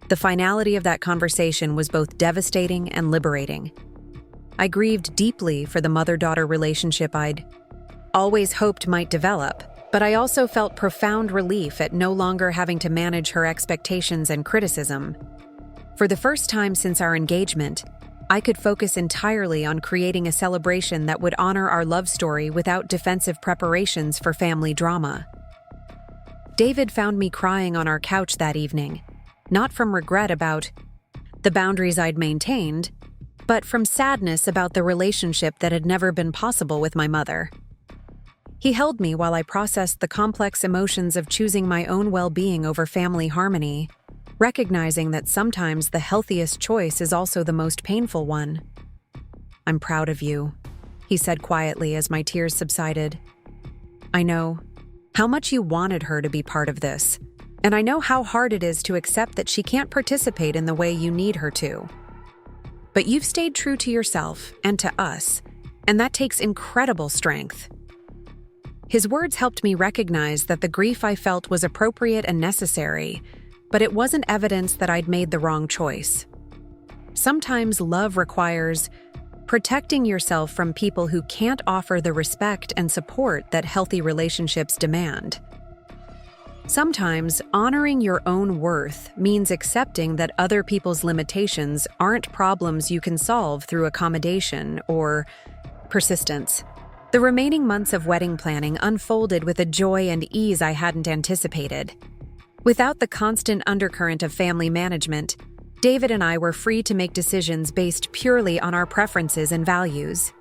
The finality of that conversation was both devastating and liberating. I grieved deeply for the mother-daughter relationship I'd always hoped might develop, but I also felt profound relief at no longer having to manage her expectations and criticism. For the first time since our engagement, I could focus entirely on creating a celebration that would honor our love story without defensive preparations for family drama. David found me crying on our couch that evening, not from regret about the boundaries I'd maintained, but from sadness about the relationship that had never been possible with my mother. He held me while I processed the complex emotions of choosing my own well-being over family harmony, recognizing that sometimes the healthiest choice is also the most painful one. "I'm proud of you," he said quietly as my tears subsided. "I know how much you wanted her to be part of this, and I know how hard it is to accept that she can't participate in the way you need her to. But you've stayed true to yourself and to us, and that takes incredible strength." His words helped me recognize that the grief I felt was appropriate and necessary, but it wasn't evidence that I'd made the wrong choice. Sometimes love requires protecting yourself from people who can't offer the respect and support that healthy relationships demand. Sometimes honoring your own worth means accepting that other people's limitations aren't problems you can solve through accommodation or persistence. The remaining months of wedding planning unfolded with a joy and ease I hadn't anticipated. Without the constant undercurrent of family management, David and I were free to make decisions based purely on our preferences and values.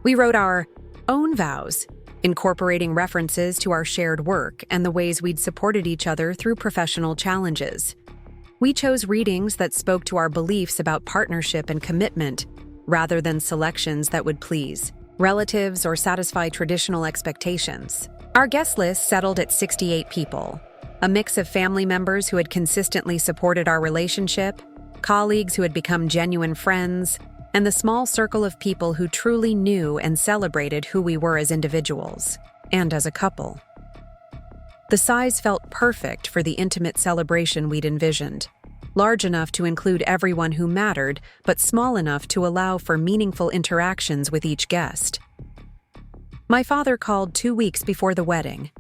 We wrote our own vows, incorporating references to our shared work and the ways we'd supported each other through professional challenges. We chose readings that spoke to our beliefs about partnership and commitment, rather than selections that would please relatives or satisfy traditional expectations. Our guest list settled at 68 people, a mix of family members who had consistently supported our relationship, colleagues who had become genuine friends, and the small circle of people who truly knew and celebrated who we were as individuals and as a couple. The size felt perfect for the intimate celebration we'd envisioned, large enough to include everyone who mattered, but small enough to allow for meaningful interactions with each guest. My father called 2 weeks before the wedding,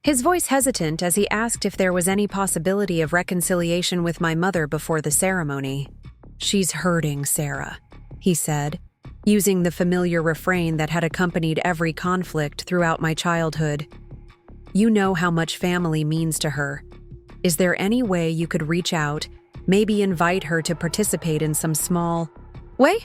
his voice hesitant as he asked if there was any possibility of reconciliation with my mother before the ceremony. "She's hurting, Sarah," he said, using the familiar refrain that had accompanied every conflict throughout my childhood. "You know how much family means to her. Is there any way you could reach out, maybe invite her to participate in some small way?"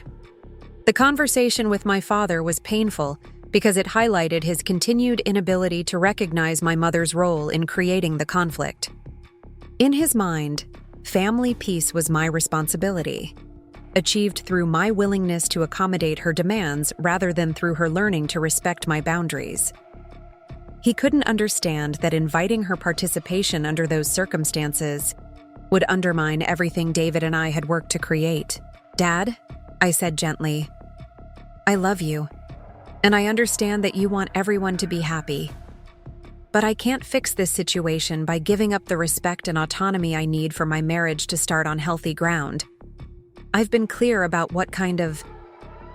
The conversation with my father was painful because it highlighted his continued inability to recognize my mother's role in creating the conflict. In his mind, family peace was my responsibility, achieved through my willingness to accommodate her demands rather than through her learning to respect my boundaries. He couldn't understand that inviting her participation under those circumstances would undermine everything David and I had worked to create. "Dad," I said gently, "I love you, and I understand that you want everyone to be happy. But I can't fix this situation by giving up the respect and autonomy I need for my marriage to start on healthy ground. I've been clear about what kind of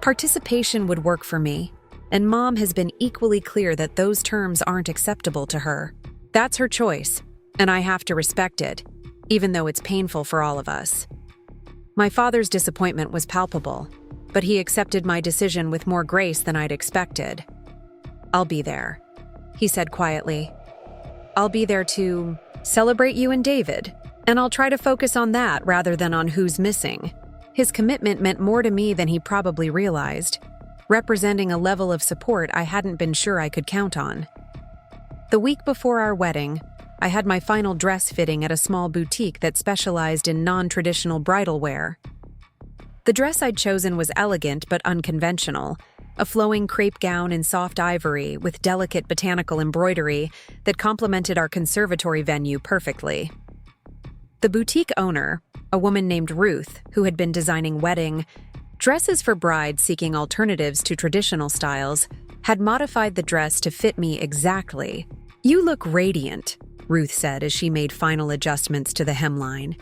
participation would work for me, and Mom has been equally clear that those terms aren't acceptable to her. That's her choice, and I have to respect it, even though it's painful for all of us." My father's disappointment was palpable, but he accepted my decision with more grace than I'd expected. "I'll be there," he said quietly. "I'll be there to celebrate you and David, and I'll try to focus on that rather than on who's missing." His commitment meant more to me than he probably realized, representing a level of support I hadn't been sure I could count on. The week before our wedding, I had my final dress fitting at a small boutique that specialized in non-traditional bridal wear. The dress I'd chosen was elegant but unconventional, a flowing crepe gown in soft ivory with delicate botanical embroidery that complemented our conservatory venue perfectly. The boutique owner, a woman named Ruth, who had been designing wedding dresses for brides seeking alternatives to traditional styles, had modified the dress to fit me exactly. "You look radiant," Ruth said as she made final adjustments to the hemline.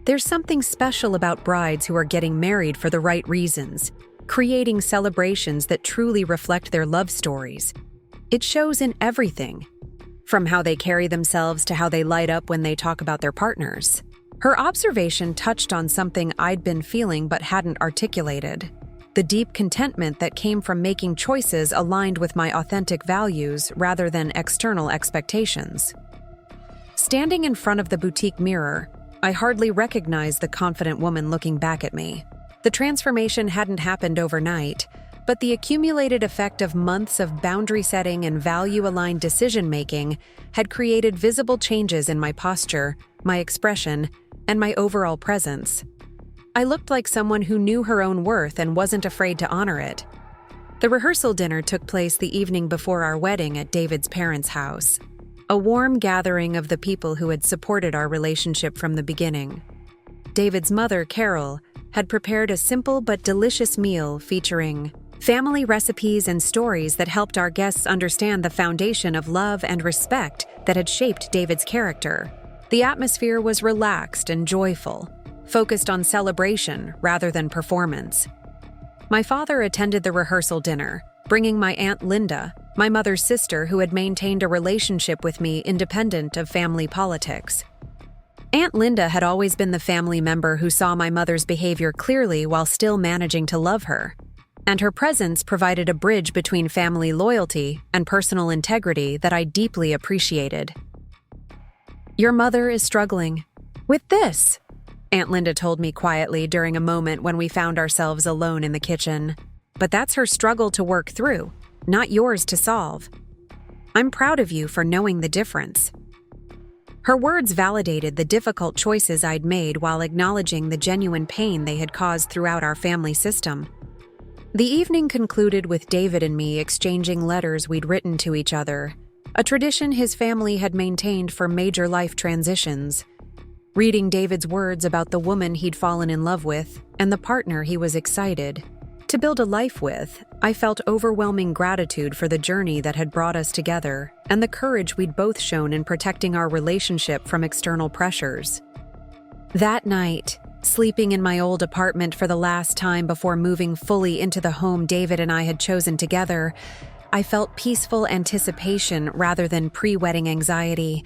"There's something special about brides who are getting married for the right reasons, creating celebrations that truly reflect their love stories. It shows in everything, from how they carry themselves to how they light up when they talk about their partners." Her observation touched on something I'd been feeling but hadn't articulated: the deep contentment that came from making choices aligned with my authentic values rather than external expectations. Standing in front of the boutique mirror, I hardly recognized the confident woman looking back at me. The transformation hadn't happened overnight, but the accumulated effect of months of boundary setting and value-aligned decision-making had created visible changes in my posture, my expression, and my overall presence. I looked like someone who knew her own worth and wasn't afraid to honor it. The rehearsal dinner took place the evening before our wedding at David's parents' house, a warm gathering of the people who had supported our relationship from the beginning. David's mother, Carol, had prepared a simple but delicious meal featuring family recipes and stories that helped our guests understand the foundation of love and respect that had shaped David's character. The atmosphere was relaxed and joyful, focused on celebration rather than performance. My father attended the rehearsal dinner, bringing my Aunt Linda, my mother's sister who had maintained a relationship with me independent of family politics. Aunt Linda had always been the family member who saw my mother's behavior clearly while still managing to love her. and her presence provided a bridge between family loyalty and personal integrity that I deeply appreciated. "Your mother is struggling with this," Aunt Linda told me quietly during a moment when we found ourselves alone in the kitchen. "But that's her struggle to work through, not yours to solve. I'm proud of you for knowing the difference." Her words validated the difficult choices I'd made while acknowledging the genuine pain they had caused throughout our family system. The evening concluded with David and me exchanging letters we'd written to each other, a tradition his family had maintained for major life transitions. Reading David's words about the woman he'd fallen in love with and the partner he was excited to build a life with, I felt overwhelming gratitude for the journey that had brought us together and the courage we'd both shown in protecting our relationship from external pressures. That night, sleeping in my old apartment for the last time before moving fully into the home David and I had chosen together, I felt peaceful anticipation rather than pre-wedding anxiety.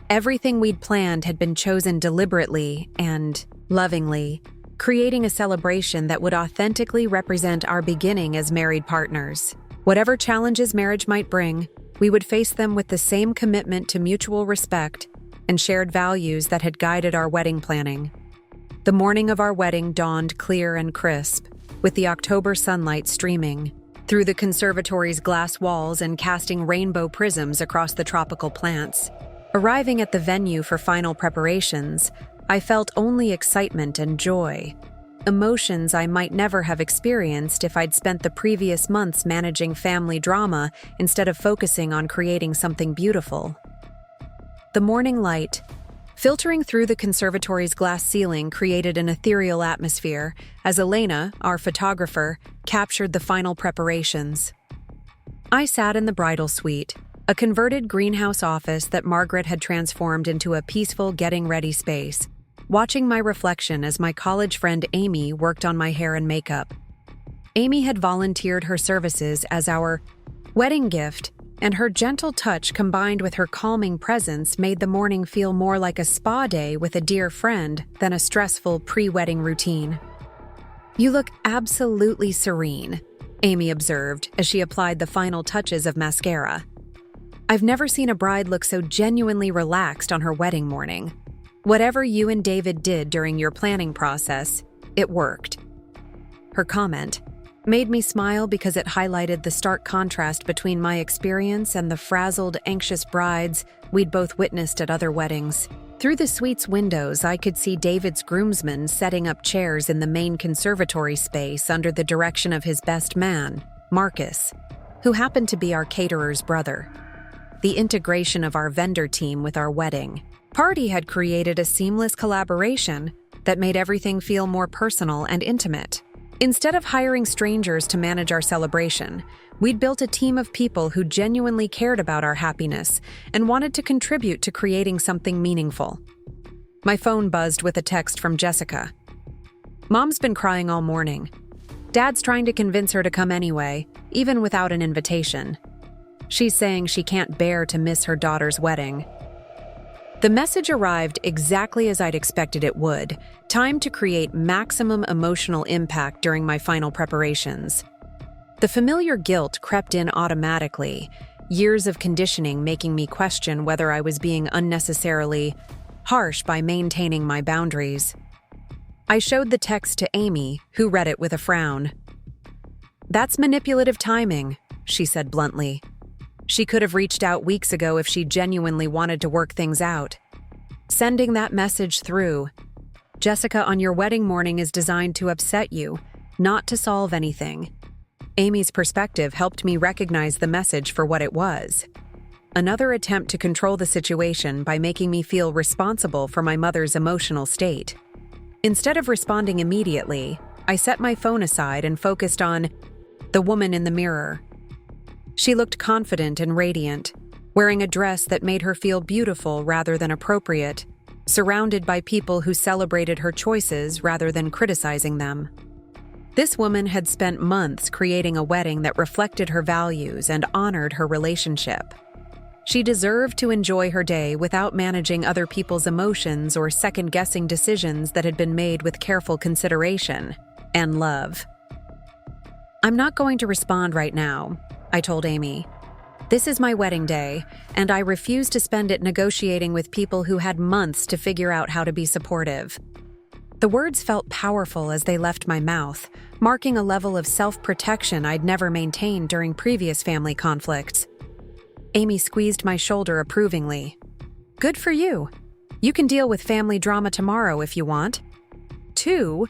Everything we'd planned had been chosen deliberately and lovingly, creating a celebration that would authentically represent our beginning as married partners. Whatever challenges marriage might bring, we would face them with the same commitment to mutual respect and shared values that had guided our wedding planning. The morning of our wedding dawned clear and crisp, with the October sunlight streaming through the conservatory's glass walls and casting rainbow prisms across the tropical plants. Arriving at the venue for final preparations, I felt only excitement and joy, emotions I might never have experienced if I'd spent the previous months managing family drama instead of focusing on creating something beautiful. The morning light, filtering through the conservatory's glass ceiling, created an ethereal atmosphere as Elena, our photographer, captured the final preparations. I sat in the bridal suite, a converted greenhouse office that Margaret had transformed into a peaceful getting-ready space, watching my reflection as my college friend Amy worked on my hair and makeup. Amy had volunteered her services as our wedding gift, and her gentle touch combined with her calming presence made the morning feel more like a spa day with a dear friend than a stressful pre-wedding routine. "You look absolutely serene," Amy observed as she applied the final touches of mascara. "I've never seen a bride look so genuinely relaxed on her wedding morning. Whatever you and David did during your planning process, it worked." Her comment made me smile because it highlighted the stark contrast between my experience and the frazzled, anxious brides we'd both witnessed at other weddings. Through the suite's windows, I could see David's groomsmen setting up chairs in the main conservatory space under the direction of his best man, Marcus, who happened to be our caterer's brother. The integration of our vendor team with our wedding party had created a seamless collaboration that made everything feel more personal and intimate. Instead of hiring strangers to manage our celebration, we'd built a team of people who genuinely cared about our happiness and wanted to contribute to creating something meaningful. My phone buzzed with a text from Jessica. "Mom's been crying all morning. Dad's trying to convince her to come anyway, even without an invitation. She's saying she can't bear to miss her daughter's wedding." The message arrived exactly as I'd expected it would, timed to create maximum emotional impact during my final preparations. The familiar guilt crept in automatically, years of conditioning making me question whether I was being unnecessarily harsh by maintaining my boundaries. I showed the text to Amy, who read it with a frown. "That's manipulative timing," she said bluntly. "She could have reached out weeks ago if she genuinely wanted to work things out." Sending that message through, "Jessica, on your wedding morning is designed to upset you, not to solve anything." Amy's perspective helped me recognize the message for what it was. Another attempt to control the situation by making me feel responsible for my mother's emotional state. Instead of responding immediately, I set my phone aside and focused on the woman in the mirror. She looked confident and radiant, wearing a dress that made her feel beautiful rather than appropriate, surrounded by people who celebrated her choices rather than criticizing them. This woman had spent months creating a wedding that reflected her values and honored her relationship. She deserved to enjoy her day without managing other people's emotions or second-guessing decisions that had been made with careful consideration and love. "I'm not going to respond right now," I told Amy. "This is my wedding day, and I refuse to spend it negotiating with people who had months to figure out how to be supportive." The words felt powerful as they left my mouth, marking a level of self-protection I'd never maintained during previous family conflicts. Amy squeezed my shoulder approvingly. "Good for you. You can deal with family drama tomorrow if you want. Too,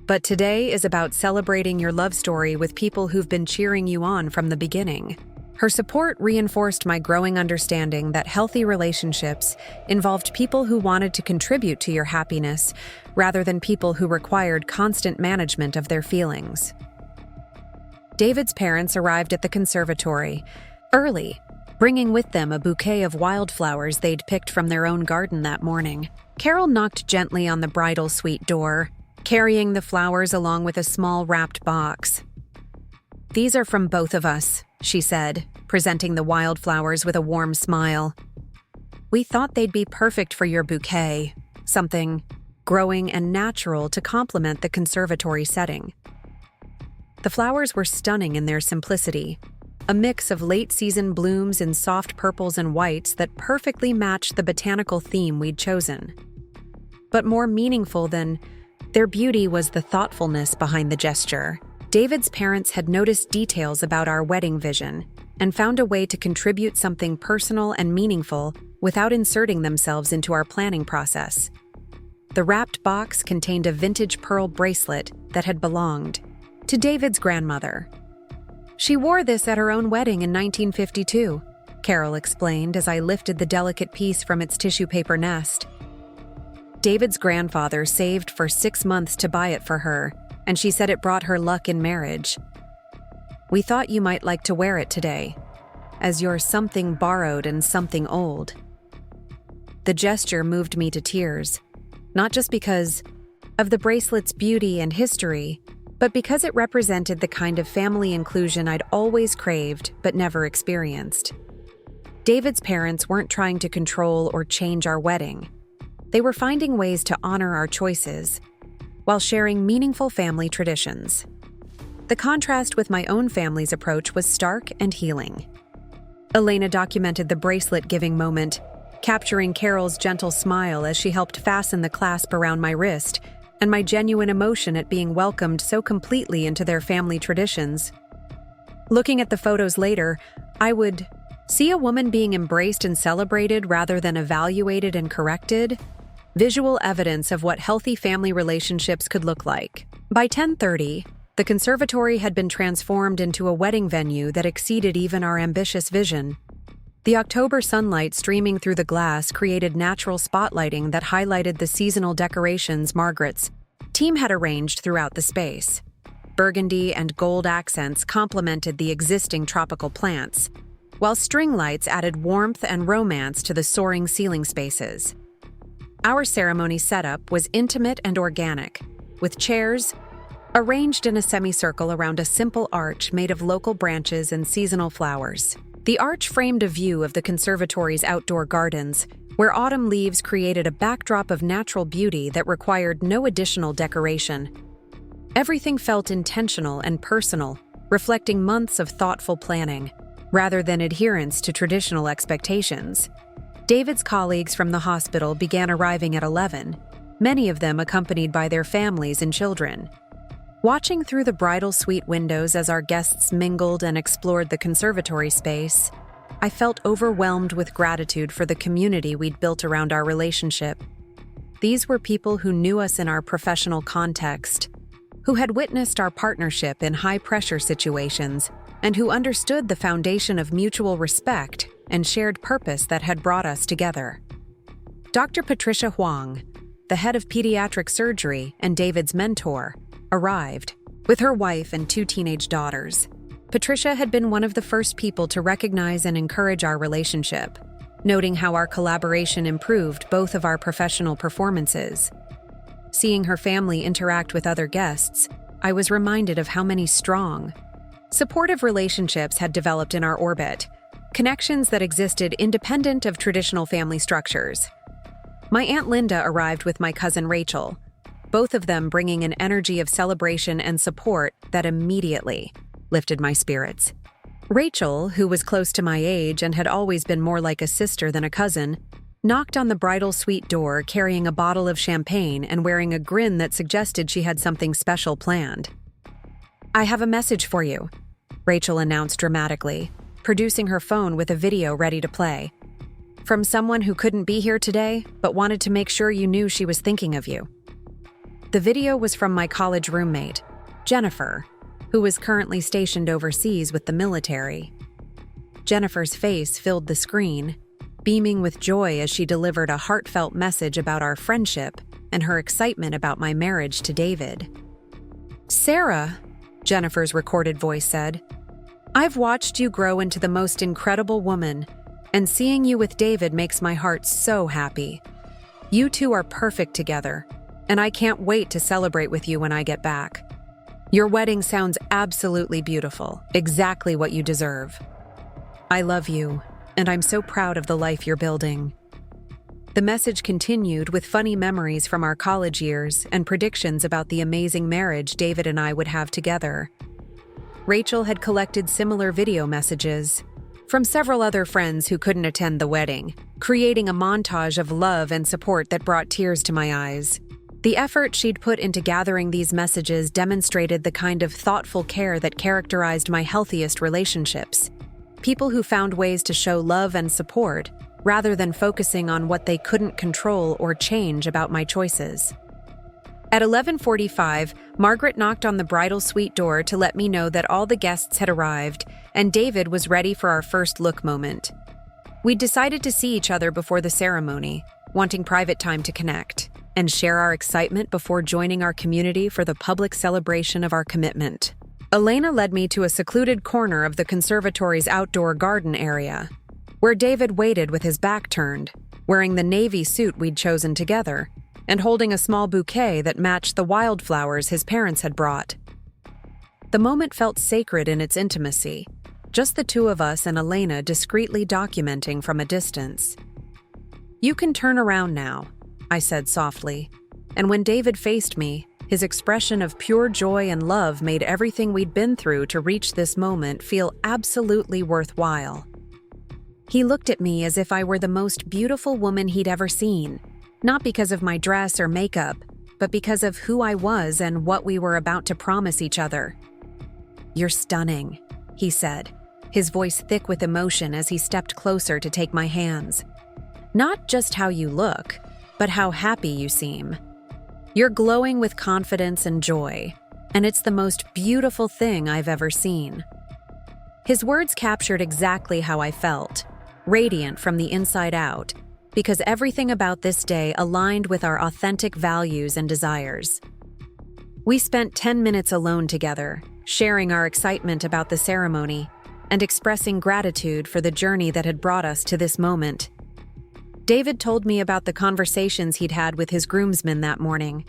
but today is about celebrating your love story with people who've been cheering you on from the beginning." Her support reinforced my growing understanding that healthy relationships involved people who wanted to contribute to your happiness rather than people who required constant management of their feelings. David's parents arrived at the conservatory early, bringing with them a bouquet of wildflowers they'd picked from their own garden that morning. Carol knocked gently on the bridal suite door, carrying the flowers along with a small wrapped box. "These are from both of us," she said, presenting the wildflowers with a warm smile. "We thought they'd be perfect for your bouquet, something growing and natural to complement the conservatory setting." The flowers were stunning in their simplicity, a mix of late-season blooms in soft purples and whites that perfectly matched the botanical theme we'd chosen. But more meaningful than their beauty was the thoughtfulness behind the gesture. David's parents had noticed details about our wedding vision and found a way to contribute something personal and meaningful without inserting themselves into our planning process. The wrapped box contained a vintage pearl bracelet that had belonged to David's grandmother. "She wore this at her own wedding in 1952, Carol explained as I lifted the delicate piece from its tissue paper nest. "David's grandfather saved for 6 months to buy it for her, and she said it brought her luck in marriage. We thought you might like to wear it today, as you're something borrowed and something old." The gesture moved me to tears, not just because of the bracelet's beauty and history, but because it represented the kind of family inclusion I'd always craved but never experienced. David's parents weren't trying to control or change our wedding. They were finding ways to honor our choices while sharing meaningful family traditions. The contrast with my own family's approach was stark and healing. Elena documented the bracelet-giving moment, capturing Carol's gentle smile as she helped fasten the clasp around my wrist and my genuine emotion at being welcomed so completely into their family traditions. Looking at the photos later, I would see a woman being embraced and celebrated rather than evaluated and corrected, visual evidence of what healthy family relationships could look like. By 10:30, the conservatory had been transformed into a wedding venue that exceeded even our ambitious vision. The October sunlight streaming through the glass created natural spotlighting that highlighted the seasonal decorations Margaret's team had arranged throughout the space. Burgundy and gold accents complemented the existing tropical plants, while string lights added warmth and romance to the soaring ceiling spaces. Our ceremony setup was intimate and organic, with chairs arranged in a semicircle around a simple arch made of local branches and seasonal flowers. The arch framed a view of the conservatory's outdoor gardens, where autumn leaves created a backdrop of natural beauty that required no additional decoration. Everything felt intentional and personal, reflecting months of thoughtful planning, rather than adherence to traditional expectations. David's colleagues from the hospital began arriving at 11, many of them accompanied by their families and children. Watching through the bridal suite windows as our guests mingled and explored the conservatory space, I felt overwhelmed with gratitude for the community we'd built around our relationship. These were people who knew us in our professional context, who had witnessed our partnership in high-pressure situations, and who understood the foundation of mutual respect and shared purpose that had brought us together. Dr. Patricia Huang, the head of pediatric surgery and David's mentor, arrived, with her wife and 2 teenage daughters. Patricia had been one of the first people to recognize and encourage our relationship, noting how our collaboration improved both of our professional performances. Seeing her family interact with other guests, I was reminded of how many strong, supportive relationships had developed in our orbit, connections that existed independent of traditional family structures. My Aunt Linda arrived with my cousin Rachel, both of them bringing an energy of celebration and support that immediately lifted my spirits. Rachel, who was close to my age and had always been more like a sister than a cousin, knocked on the bridal suite door carrying a bottle of champagne and wearing a grin that suggested she had something special planned. "I have a message for you," Rachel announced dramatically, producing her phone with a video ready to play. "From someone who couldn't be here today, but wanted to make sure you knew she was thinking of you." The video was from my college roommate, Jennifer, who was currently stationed overseas with the military. Jennifer's face filled the screen, beaming with joy as she delivered a heartfelt message about our friendship and her excitement about my marriage to David. "Sarah," Jennifer's recorded voice said, "I've watched you grow into the most incredible woman, and seeing you with David makes my heart so happy. You two are perfect together, and I can't wait to celebrate with you when I get back. Your wedding sounds absolutely beautiful, exactly what you deserve. I love you, and I'm so proud of the life you're building." The message continued with funny memories from our college years and predictions about the amazing marriage David and I would have together. Rachel had collected similar video messages from several other friends who couldn't attend the wedding, creating a montage of love and support that brought tears to my eyes. The effort she'd put into gathering these messages demonstrated the kind of thoughtful care that characterized my healthiest relationships. People who found ways to show love and support, rather than focusing on what they couldn't control or change about my choices. At 11:45, Margaret knocked on the bridal suite door to let me know that all the guests had arrived and David was ready for our first look moment. We'd decided to see each other before the ceremony, wanting private time to connect and share our excitement before joining our community for the public celebration of our commitment. Elena led me to a secluded corner of the conservatory's outdoor garden area, where David waited with his back turned, wearing the navy suit we'd chosen together, and holding a small bouquet that matched the wildflowers his parents had brought. The moment felt sacred in its intimacy, just the two of us and Elena discreetly documenting from a distance. "You can turn around now," I said softly, and when David faced me, his expression of pure joy and love made everything we'd been through to reach this moment feel absolutely worthwhile. He looked at me as if I were the most beautiful woman he'd ever seen, not because of my dress or makeup, but because of who I was and what we were about to promise each other. "You're stunning," he said, his voice thick with emotion as he stepped closer to take my hands. "Not just how you look, but how happy you seem. You're glowing with confidence and joy, and it's the most beautiful thing I've ever seen." His words captured exactly how I felt, radiant from the inside out, because everything about this day aligned with our authentic values and desires. We spent 10 minutes alone together, sharing our excitement about the ceremony and expressing gratitude for the journey that had brought us to this moment. David told me about the conversations he'd had with his groomsmen that morning,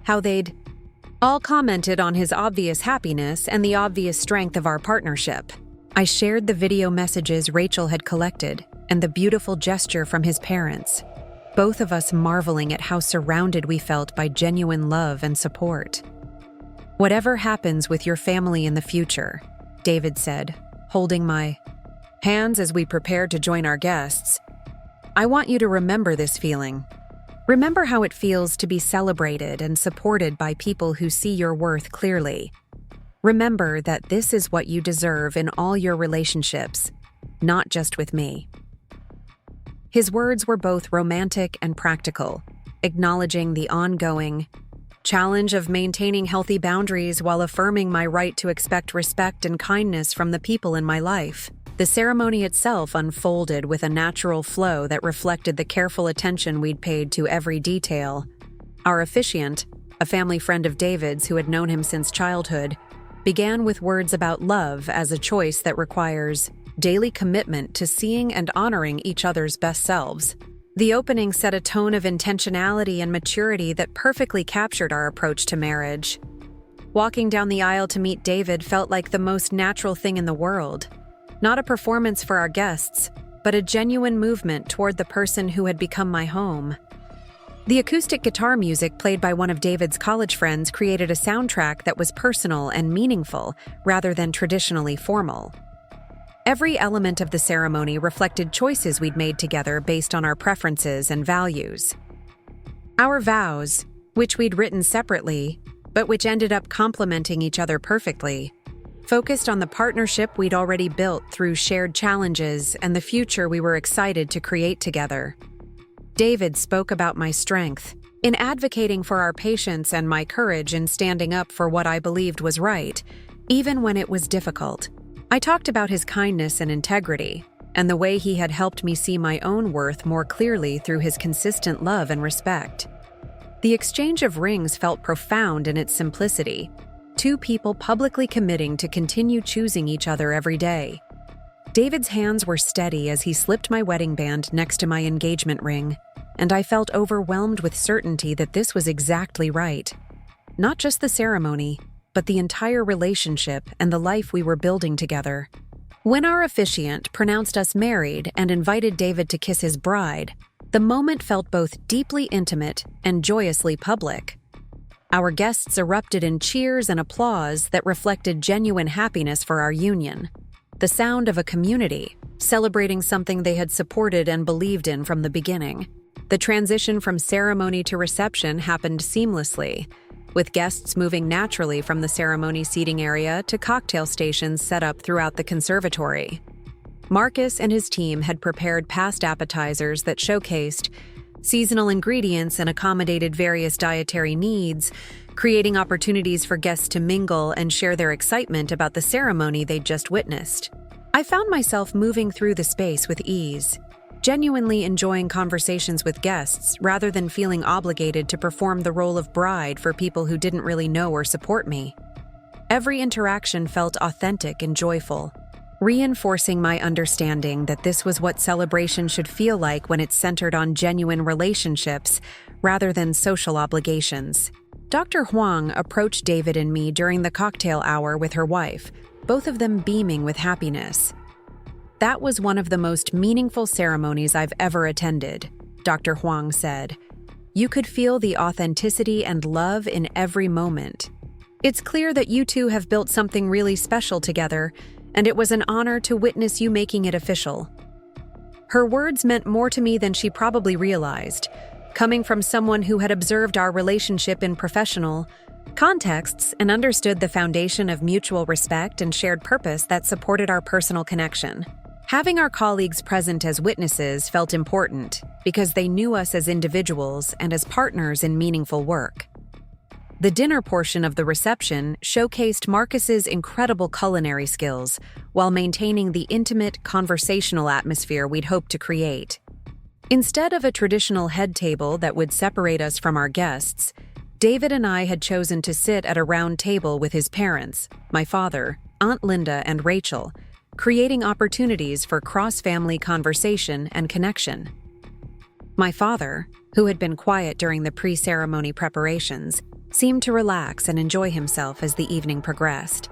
how they'd all commented on his obvious happiness and the obvious strength of our partnership. I shared the video messages Rachel had collected and the beautiful gesture from his parents, both of us marveling at how surrounded we felt by genuine love and support. "Whatever happens with your family in the future," David said, holding my hands as we prepared to join our guests, "I want you to remember this feeling. Remember how it feels to be celebrated and supported by people who see your worth clearly. Remember that this is what you deserve in all your relationships, not just with me." His words were both romantic and practical, acknowledging the ongoing challenge of maintaining healthy boundaries while affirming my right to expect respect and kindness from the people in my life. The ceremony itself unfolded with a natural flow that reflected the careful attention we'd paid to every detail. Our officiant, a family friend of David's who had known him since childhood, began with words about love as a choice that requires daily commitment to seeing and honoring each other's best selves. The opening set a tone of intentionality and maturity that perfectly captured our approach to marriage. Walking down the aisle to meet David felt like the most natural thing in the world. Not a performance for our guests, but a genuine movement toward the person who had become my home. The acoustic guitar music played by one of David's college friends created a soundtrack that was personal and meaningful rather than traditionally formal. Every element of the ceremony reflected choices we'd made together based on our preferences and values. Our vows, which we'd written separately, but which ended up complementing each other perfectly, focused on the partnership we'd already built through shared challenges and the future we were excited to create together. David spoke about my strength in advocating for our patients and my courage in standing up for what I believed was right, even when it was difficult. I talked about his kindness and integrity, and the way he had helped me see my own worth more clearly through his consistent love and respect. The exchange of rings felt profound in its simplicity, two people publicly committing to continue choosing each other every day. David's hands were steady as he slipped my wedding band next to my engagement ring, and I felt overwhelmed with certainty that this was exactly right. Not just the ceremony, but the entire relationship and the life we were building together. When our officiant pronounced us married and invited David to kiss his bride, the moment felt both deeply intimate and joyously public. Our guests erupted in cheers and applause that reflected genuine happiness for our union, the sound of a community celebrating something they had supported and believed in from the beginning. The transition from ceremony to reception happened seamlessly, with guests moving naturally from the ceremony seating area to cocktail stations set up throughout the conservatory. Marcus and his team had prepared past appetizers that showcased seasonal ingredients and accommodated various dietary needs, creating opportunities for guests to mingle and share their excitement about the ceremony they'd just witnessed. I found myself moving through the space with ease, genuinely enjoying conversations with guests rather than feeling obligated to perform the role of bride for people who didn't really know or support me. Every interaction felt authentic and joyful, reinforcing my understanding that this was what celebration should feel like when it's centered on genuine relationships rather than social obligations. Dr. Huang approached David and me during the cocktail hour with her wife, both of them beaming with happiness. "That was one of the most meaningful ceremonies I've ever attended," Dr. Huang said. "You could feel the authenticity and love in every moment. It's clear that you two have built something really special together, and it was an honor to witness you making it official." Her words meant more to me than she probably realized, coming from someone who had observed our relationship in professional contexts and understood the foundation of mutual respect and shared purpose that supported our personal connection. Having our colleagues present as witnesses felt important because they knew us as individuals and as partners in meaningful work. The dinner portion of the reception showcased Marcus's incredible culinary skills while maintaining the intimate, conversational atmosphere we'd hoped to create. Instead of a traditional head table that would separate us from our guests, David and I had chosen to sit at a round table with his parents, my father, Aunt Linda, and Rachel, creating opportunities for cross-family conversation and connection. My father, who had been quiet during the pre-ceremony preparations, seemed to relax and enjoy himself as the evening progressed.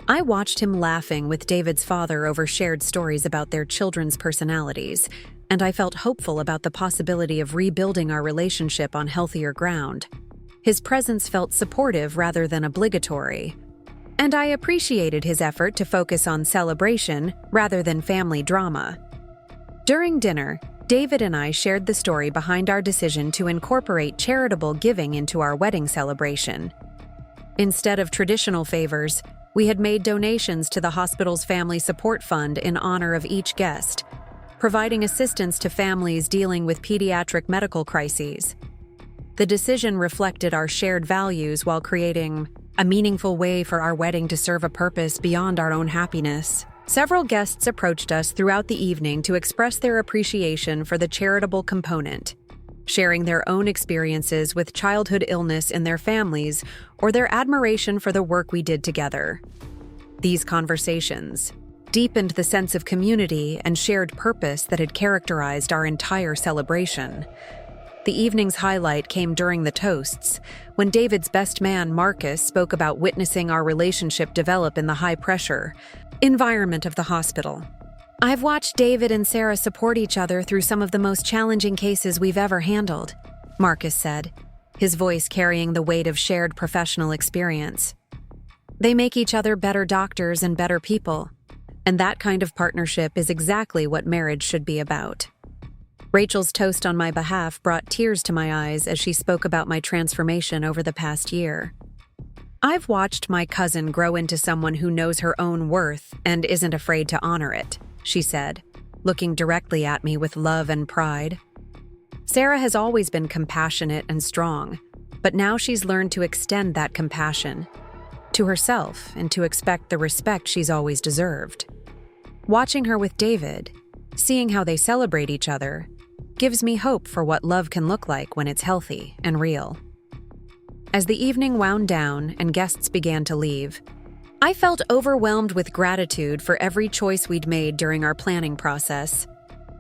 I watched him laughing with David's father over shared stories about their children's personalities, and I felt hopeful about the possibility of rebuilding our relationship on healthier ground. His presence felt supportive rather than obligatory, and I appreciated his effort to focus on celebration rather than family drama. During dinner, David and I shared the story behind our decision to incorporate charitable giving into our wedding celebration. Instead of traditional favors, we had made donations to the hospital's Family Support Fund in honor of each guest, providing assistance to families dealing with pediatric medical crises. The decision reflected our shared values while creating a meaningful way for our wedding to serve a purpose beyond our own happiness. Several guests approached us throughout the evening to express their appreciation for the charitable component, sharing their own experiences with childhood illness in their families or their admiration for the work we did together. These conversations deepened the sense of community and shared purpose that had characterized our entire celebration. The evening's highlight came during the toasts, when David's best man, Marcus, spoke about witnessing our relationship develop in the high-pressure environment of the hospital. "I've watched David and Sarah support each other through some of the most challenging cases we've ever handled. Marcus said, his voice carrying the weight of shared professional experience. They make each other better doctors and better people, and that kind of partnership is exactly what marriage should be about. Rachel's toast on my behalf brought tears to my eyes as she spoke about my transformation over the past year. I've watched my cousin grow into someone who knows her own worth and isn't afraid to honor it, she said, looking directly at me with love and pride. Sarah has always been compassionate and strong, but now she's learned to extend that compassion to herself and to expect the respect she's always deserved. Watching her with David, seeing how they celebrate each other, gives me hope for what love can look like when it's healthy and real. As the evening wound down and guests began to leave, I felt overwhelmed with gratitude for every choice we'd made during our planning process.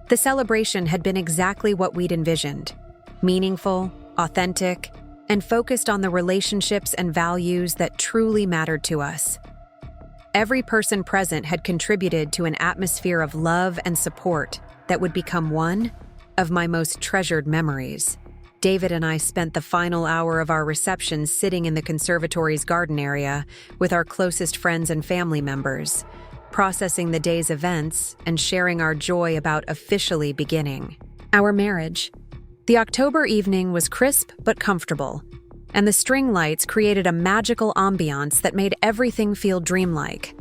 The celebration had been exactly what we'd envisioned: meaningful, authentic, and focused on the relationships and values that truly mattered to us. Every person present had contributed to an atmosphere of love and support that would become one of my most treasured memories. David and I spent the final hour of our reception sitting in the conservatory's garden area with our closest friends and family members, processing the day's events and sharing our joy about officially beginning our marriage. The October evening was crisp but comfortable, and the string lights created a magical ambiance that made everything feel dreamlike.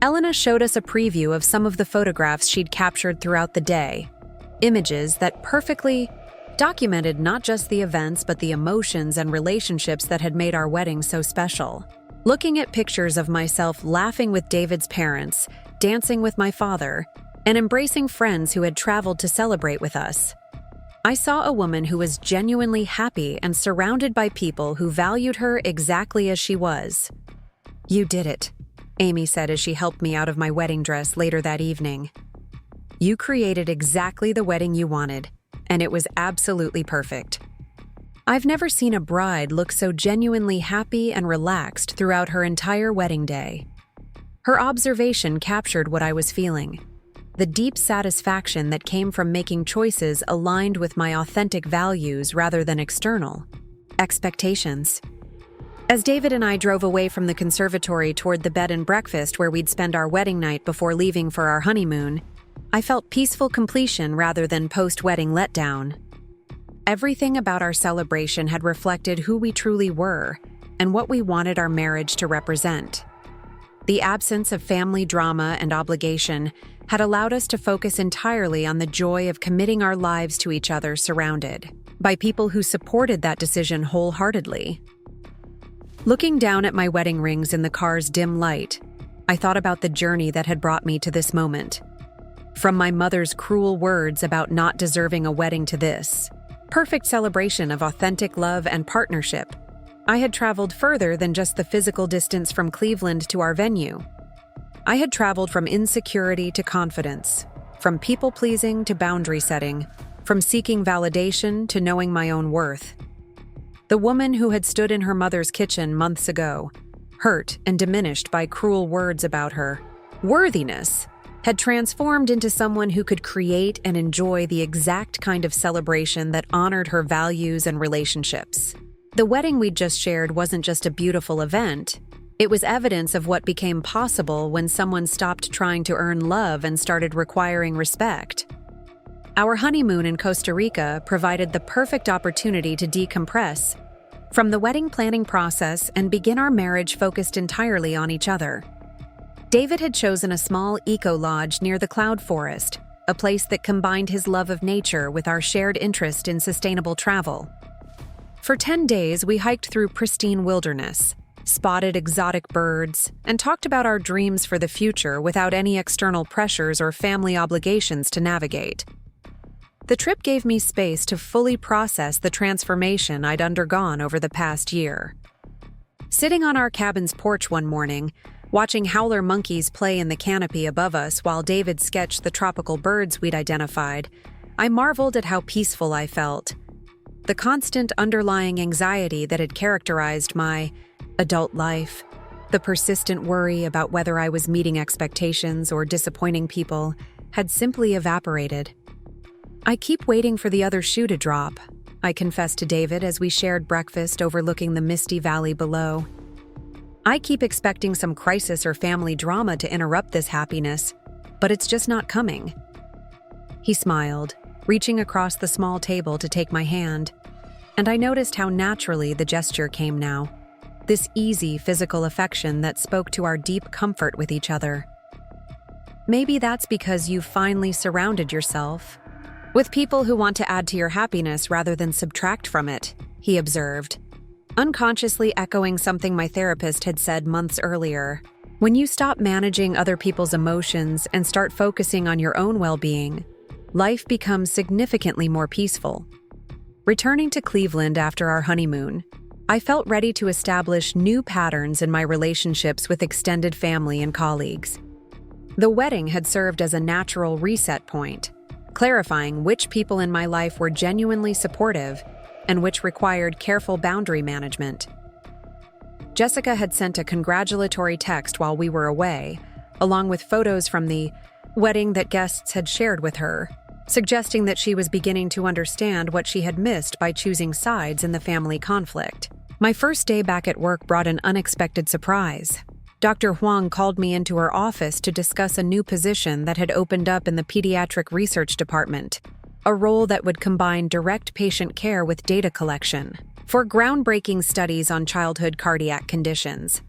Elena showed us a preview of some of the photographs she'd captured throughout the day, images that perfectly documented not just the events but the emotions and relationships that had made our wedding so special. Looking at pictures of myself laughing with David's parents, dancing with my father, and embracing friends who had traveled to celebrate with us, I saw a woman who was genuinely happy and surrounded by people who valued her exactly as she was. "You did it," Amy said as she helped me out of my wedding dress later that evening. "You created exactly the wedding you wanted, and it was absolutely perfect." I've never seen a bride look so genuinely happy and relaxed throughout her entire wedding day. Her observation captured what I was feeling: the deep satisfaction that came from making choices aligned with my authentic values rather than external expectations. As David and I drove away from the conservatory toward the bed and breakfast where we'd spend our wedding night before leaving for our honeymoon, I felt peaceful completion rather than post-wedding letdown. Everything about our celebration had reflected who we truly were and what we wanted our marriage to represent. The absence of family drama and obligation had allowed us to focus entirely on the joy of committing our lives to each other, surrounded by people who supported that decision wholeheartedly. Looking down at my wedding rings in the car's dim light, I thought about the journey that had brought me to this moment. From my mother's cruel words about not deserving a wedding to this perfect celebration of authentic love and partnership, I had traveled further than just the physical distance from Cleveland to our venue. I had traveled from insecurity to confidence, from people-pleasing to boundary setting, from seeking validation to knowing my own worth. The woman who had stood in her mother's kitchen months ago, hurt and diminished by cruel words about her worthiness, had transformed into someone who could create and enjoy the exact kind of celebration that honored her values and relationships. The wedding we'd just shared wasn't just a beautiful event. It was evidence of what became possible when someone stopped trying to earn love and started requiring respect. Our honeymoon in Costa Rica provided the perfect opportunity to decompress from the wedding planning process and begin our marriage focused entirely on each other. David had chosen a small eco-lodge near the cloud forest, a place that combined his love of nature with our shared interest in sustainable travel. For 10 days, we hiked through pristine wilderness, spotted exotic birds, and talked about our dreams for the future without any external pressures or family obligations to navigate. The trip gave me space to fully process the transformation I'd undergone over the past year. Sitting on our cabin's porch one morning, watching howler monkeys play in the canopy above us while David sketched the tropical birds we'd identified, I marveled at how peaceful I felt. The constant underlying anxiety that had characterized my adult life, the persistent worry about whether I was meeting expectations or disappointing people, had simply evaporated. I keep waiting for the other shoe to drop, I confessed to David as we shared breakfast overlooking the misty valley below. I keep expecting some crisis or family drama to interrupt this happiness, but it's just not coming. He smiled, reaching across the small table to take my hand, and I noticed how naturally the gesture came now. This easy physical affection that spoke to our deep comfort with each other. Maybe that's because you've finally surrounded yourself with people who want to add to your happiness rather than subtract from it, he observed, unconsciously echoing something my therapist had said months earlier. When you stop managing other people's emotions and start focusing on your own well-being, life becomes significantly more peaceful. Returning to Cleveland after our honeymoon, I felt ready to establish new patterns in my relationships with extended family and colleagues. The wedding had served as a natural reset point, clarifying which people in my life were genuinely supportive and which required careful boundary management. Jessica had sent a congratulatory text while we were away, along with photos from the wedding that guests had shared with her, suggesting that she was beginning to understand what she had missed by choosing sides in the family conflict. My first day back at work brought an unexpected surprise. Dr. Huang called me into her office to discuss a new position that had opened up in the pediatric research department, a role that would combine direct patient care with data collection for groundbreaking studies on childhood cardiac conditions.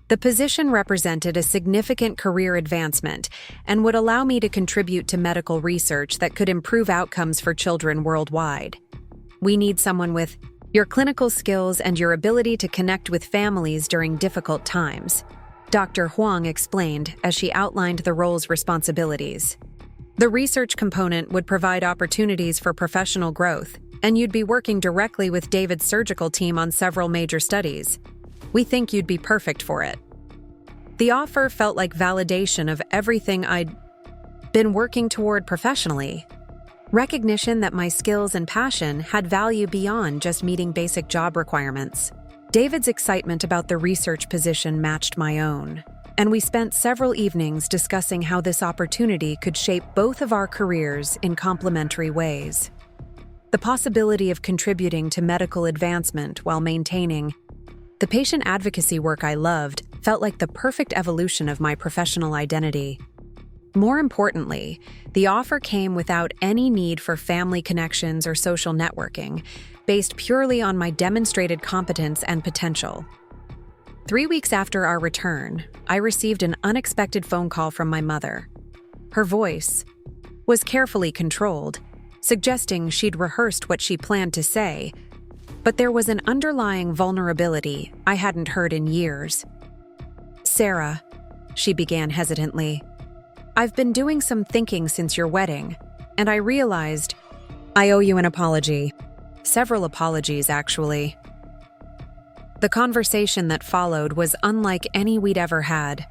The position represented a significant career advancement and would allow me to contribute to medical research that could improve outcomes for children worldwide. We need someone with your clinical skills and your ability to connect with families during difficult times, Dr. Huang explained as she outlined the role's responsibilities. The research component would provide opportunities for professional growth, and you'd be working directly with David's surgical team on several major studies. We think you'd be perfect for it. The offer felt like validation of everything I'd been working toward professionally. Recognition that my skills and passion had value beyond just meeting basic job requirements. David's excitement about the research position matched my own, and we spent several evenings discussing how this opportunity could shape both of our careers in complementary ways. The possibility of contributing to medical advancement while maintaining the patient advocacy work I loved felt like the perfect evolution of my professional identity. More importantly, the offer came without any need for family connections or social networking, based purely on my demonstrated competence and potential. 3 weeks after our return, I received an unexpected phone call from my mother. Her voice was carefully controlled, suggesting she'd rehearsed what she planned to say, but there was an underlying vulnerability I hadn't heard in years. "Sarah," she began hesitantly, "I've been doing some thinking since your wedding, and I realized I owe you an apology. Several apologies, actually." The conversation that followed was unlike any we'd ever had.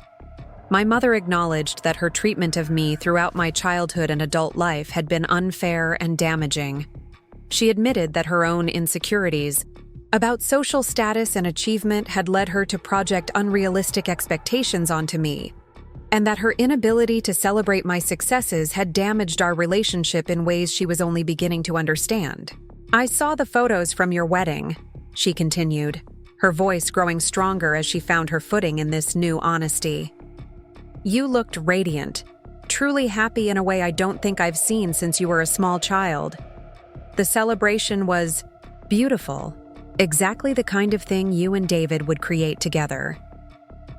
My mother acknowledged that her treatment of me throughout my childhood and adult life had been unfair and damaging. She admitted that her own insecurities about social status and achievement had led her to project unrealistic expectations onto me, and that her inability to celebrate my successes had damaged our relationship in ways she was only beginning to understand. "I saw the photos from your wedding," she continued, her voice growing stronger as she found her footing in this new honesty. "You looked radiant, truly happy in a way I don't think I've seen since you were a small child. The celebration was beautiful, exactly the kind of thing you and David would create together.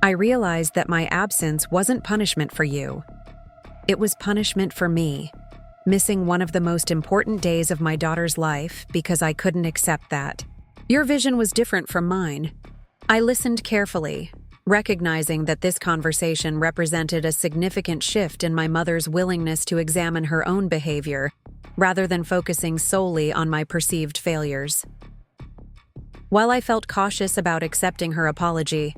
I realized that my absence wasn't punishment for you. It was punishment for me, missing one of the most important days of my daughter's life because I couldn't accept that. Your vision was different from mine." I listened carefully, recognizing that this conversation represented a significant shift in my mother's willingness to examine her own behavior, rather than focusing solely on my perceived failures. While I felt cautious about accepting her apology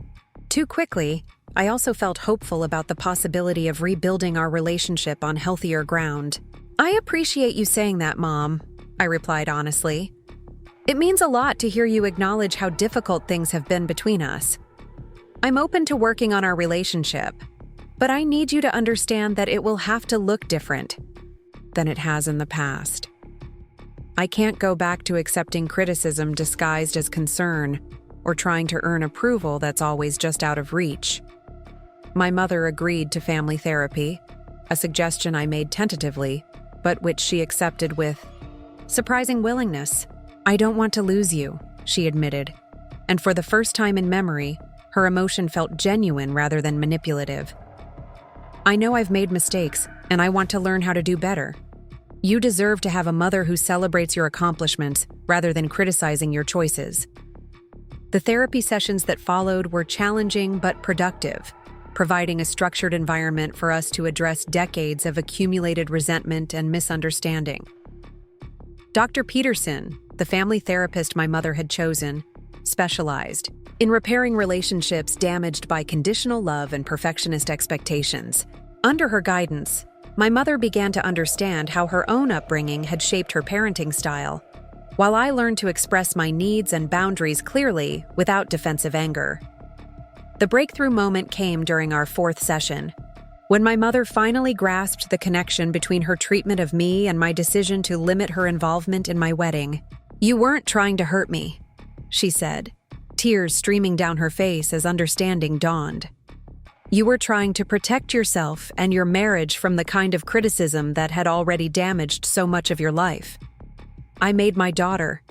too quickly, I also felt hopeful about the possibility of rebuilding our relationship on healthier ground. "I appreciate you saying that, Mom," I replied honestly. "It means a lot to hear you acknowledge how difficult things have been between us. I'm open to working on our relationship, but I need you to understand that it will have to look different than it has in the past." I can't go back to accepting criticism disguised as concern or trying to earn approval that's always just out of reach. My mother agreed to family therapy, a suggestion I made tentatively, but which she accepted with surprising willingness. "I don't want to lose you," she admitted, and for the first time in memory, her emotion felt genuine rather than manipulative. "I know I've made mistakes, and I want to learn how to do better. You deserve to have a mother who celebrates your accomplishments rather than criticizing your choices." The therapy sessions that followed were challenging but productive, providing a structured environment for us to address decades of accumulated resentment and misunderstanding. Dr. Peterson, the family therapist my mother had chosen, specialized in repairing relationships damaged by conditional love and perfectionist expectations. Under her guidance, my mother began to understand how her own upbringing had shaped her parenting style, while I learned to express my needs and boundaries clearly without defensive anger. The breakthrough moment came during our 4th session, when my mother finally grasped the connection between her treatment of me and my decision to limit her involvement in my wedding. "You weren't trying to hurt me," she said, tears streaming down her face as understanding dawned. "You were trying to protect yourself and your marriage from the kind of criticism that had already damaged so much of your life. I made my daughter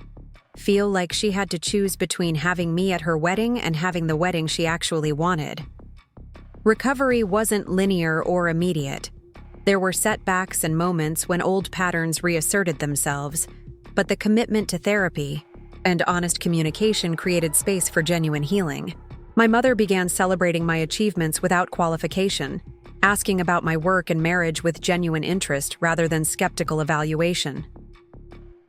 feel like she had to choose between having me at her wedding and having the wedding she actually wanted." Recovery wasn't linear or immediate. There were setbacks and moments when old patterns reasserted themselves, but the commitment to therapy and honest communication created space for genuine healing. My mother began celebrating my achievements without qualification, asking about my work and marriage with genuine interest rather than skeptical evaluation.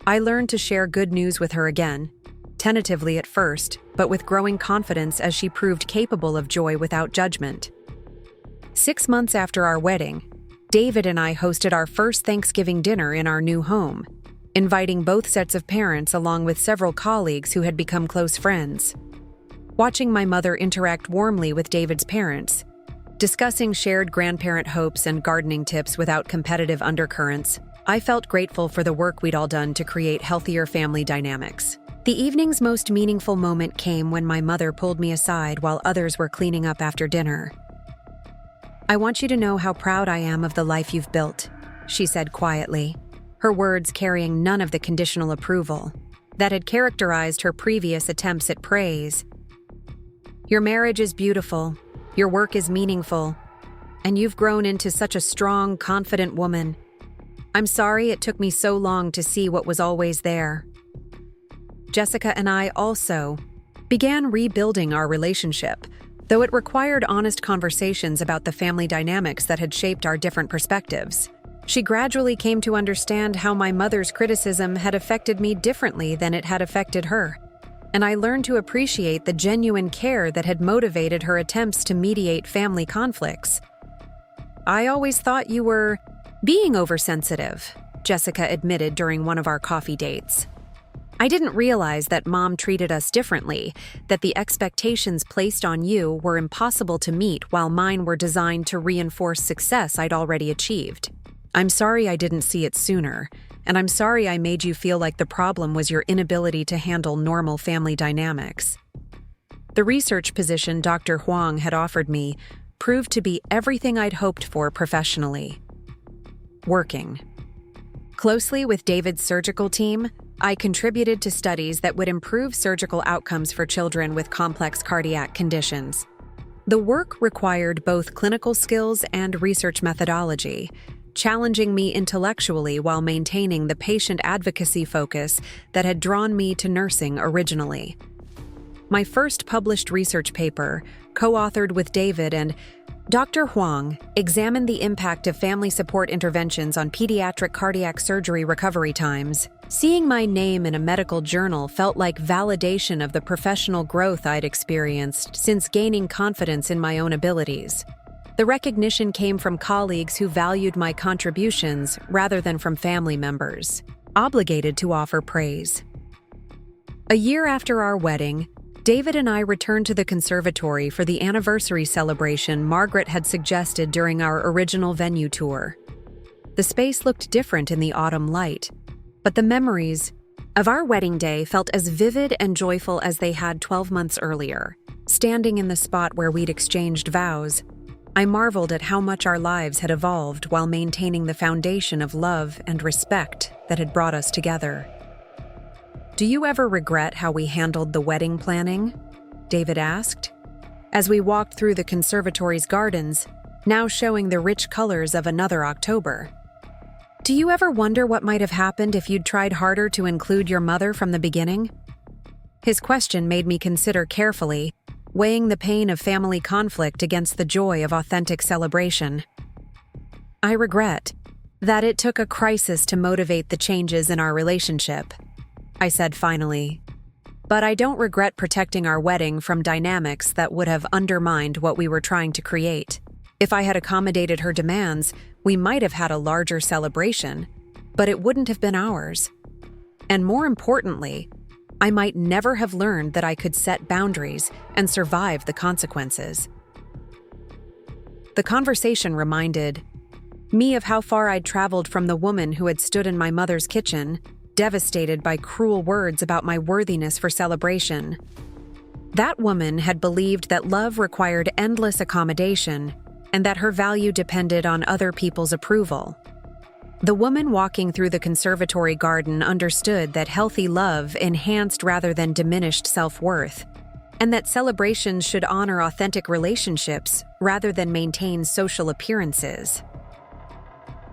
I learned to share good news with her again, tentatively at first, but with growing confidence as she proved capable of joy without judgment. 6 months after our wedding, David and I hosted our first Thanksgiving dinner in our new home, inviting both sets of parents along with several colleagues who had become close friends. Watching my mother interact warmly with David's parents, discussing shared grandparent hopes and gardening tips without competitive undercurrents, I felt grateful for the work we'd all done to create healthier family dynamics. The evening's most meaningful moment came when my mother pulled me aside while others were cleaning up after dinner. "I want you to know how proud I am of the life you've built," she said quietly, her words carrying none of the conditional approval that had characterized her previous attempts at praise. "Your marriage is beautiful, your work is meaningful, and you've grown into such a strong, confident woman. I'm sorry it took me so long to see what was always there." Jessica and I also began rebuilding our relationship, though it required honest conversations about the family dynamics that had shaped our different perspectives. She gradually came to understand how my mother's criticism had affected me differently than it had affected her, and I learned to appreciate the genuine care that had motivated her attempts to mediate family conflicts. "I always thought you were being oversensitive," Jessica admitted during one of our coffee dates. "I didn't realize that Mom treated us differently, that the expectations placed on you were impossible to meet while mine were designed to reinforce success I'd already achieved. I'm sorry I didn't see it sooner, and I'm sorry I made you feel like the problem was your inability to handle normal family dynamics." The research position Dr. Huang had offered me proved to be everything I'd hoped for professionally. Working closely with David's surgical team, I contributed to studies that would improve surgical outcomes for children with complex cardiac conditions. The work required both clinical skills and research methodology, challenging me intellectually while maintaining the patient advocacy focus that had drawn me to nursing originally. My first published research paper, co-authored with David and Dr. Huang, examined the impact of family support interventions on pediatric cardiac surgery recovery times. Seeing my name in a medical journal felt like validation of the professional growth I'd experienced since gaining confidence in my own abilities. The recognition came from colleagues who valued my contributions rather than from family members, obligated to offer praise. A year after our wedding, David and I returned to the conservatory for the anniversary celebration Margaret had suggested during our original venue tour. The space looked different in the autumn light, But the memories of our wedding day felt as vivid and joyful as they had 12 months earlier. Standing in the spot where we'd exchanged vows, I marveled at how much our lives had evolved while maintaining the foundation of love and respect that had brought us together. "Do you ever regret how we handled the wedding planning?" David asked, as we walked through the conservatory's gardens, now showing the rich colors of another October. "Do you ever wonder what might have happened if you'd tried harder to include your mother from the beginning?" His question made me consider carefully, weighing the pain of family conflict against the joy of authentic celebration. "I regret that it took a crisis to motivate the changes in our relationship," I said finally. "But I don't regret protecting our wedding from dynamics that would have undermined what we were trying to create. If I had accommodated her demands, we might have had a larger celebration, but it wouldn't have been ours. And more importantly, I might never have learned that I could set boundaries and survive the consequences." The conversation reminded me of how far I'd traveled from the woman who had stood in my mother's kitchen, devastated by cruel words about my worthiness for celebration. That woman had believed that love required endless accommodation and that her value depended on other people's approval. The woman walking through the conservatory garden understood that healthy love enhanced rather than diminished self-worth, and that celebrations should honor authentic relationships rather than maintain social appearances.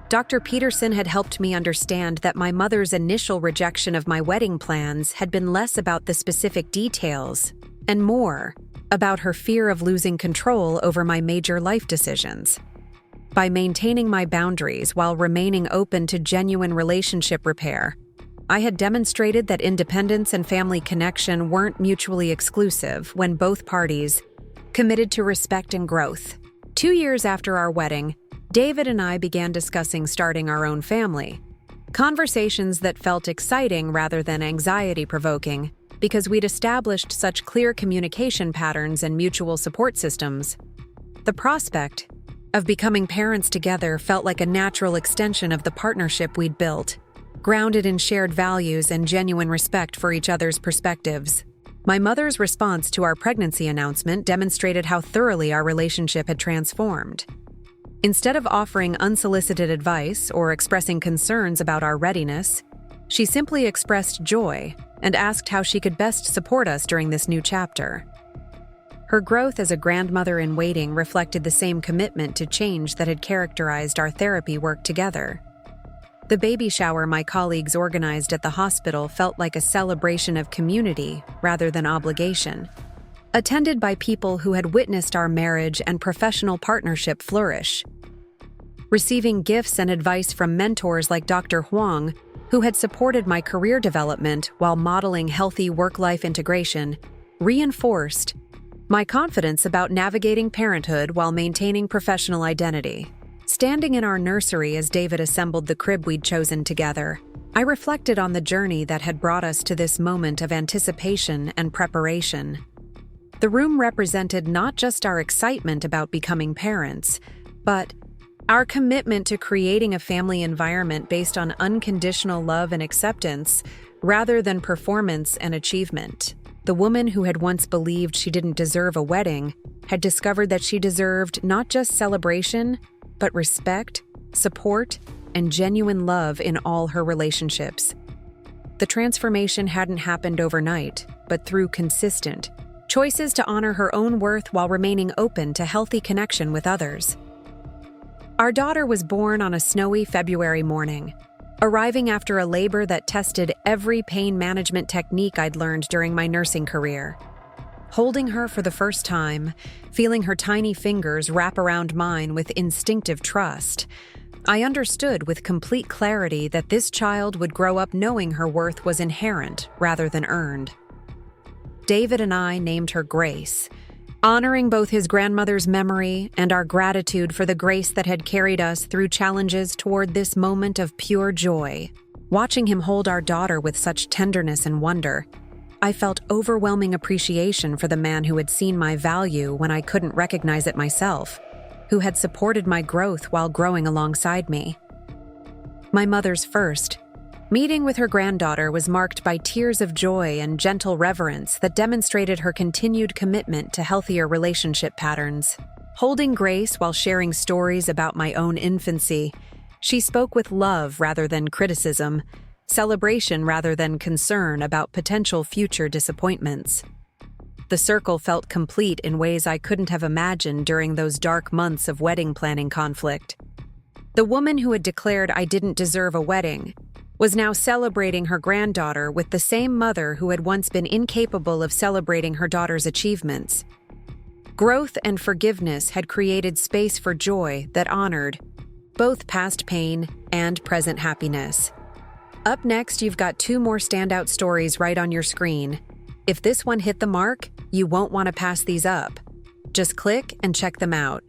Dr. Peterson had helped me understand that my mother's initial rejection of my wedding plans had been less about the specific details and more about her fear of losing control over my major life decisions. By maintaining my boundaries while remaining open to genuine relationship repair, I had demonstrated that independence and family connection weren't mutually exclusive when both parties committed to respect and growth. 2 years after our wedding, David and I began discussing starting our own family. Conversations that felt exciting rather than anxiety-provoking because we'd established such clear communication patterns and mutual support systems. The prospect of becoming parents together felt like a natural extension of the partnership we'd built, grounded in shared values and genuine respect for each other's perspectives. My mother's response to our pregnancy announcement demonstrated how thoroughly our relationship had transformed. Instead of offering unsolicited advice or expressing concerns about our readiness, she simply expressed joy and asked how she could best support us during this new chapter. Her growth as a grandmother-in-waiting reflected the same commitment to change that had characterized our therapy work together. The baby shower my colleagues organized at the hospital felt like a celebration of community rather than obligation, attended by people who had witnessed our marriage and professional partnership flourish. Receiving gifts and advice from mentors like Dr. Huang, who had supported my career development while modeling healthy work-life integration, reinforced my confidence about navigating parenthood while maintaining professional identity. Standing in our nursery as David assembled the crib we'd chosen together, I reflected on the journey that had brought us to this moment of anticipation and preparation. The room represented not just our excitement about becoming parents, but our commitment to creating a family environment based on unconditional love and acceptance rather than performance and achievement. The woman who had once believed she didn't deserve a wedding had discovered that she deserved not just celebration, but respect, support, and genuine love in all her relationships. The transformation hadn't happened overnight, but through consistent choices to honor her own worth while remaining open to healthy connection with others. Our daughter was born on a snowy February morning, arriving after a labor that tested every pain management technique I'd learned during my nursing career. Holding her for the first time, feeling her tiny fingers wrap around mine with instinctive trust, I understood with complete clarity that this child would grow up knowing her worth was inherent rather than earned. David and I named her Grace, honoring both his grandmother's memory and our gratitude for the grace that had carried us through challenges toward this moment of pure joy. Watching him hold our daughter with such tenderness and wonder, I felt overwhelming appreciation for the man who had seen my value when I couldn't recognize it myself, who had supported my growth while growing alongside me. My mother's first, Meeting with her granddaughter was marked by tears of joy and gentle reverence that demonstrated her continued commitment to healthier relationship patterns. Holding Grace while sharing stories about my own infancy, she spoke with love rather than criticism, celebration rather than concern about potential future disappointments. The circle felt complete in ways I couldn't have imagined during those dark months of wedding planning conflict. The woman who had declared I didn't deserve a wedding was now celebrating her granddaughter with the same mother who had once been incapable of celebrating her daughter's achievements. Growth and forgiveness had created space for joy that honored both past pain and present happiness. Up next, you've got 2 more standout stories right on your screen. If this one hit the mark, you won't want to pass these up. Just click and check them out.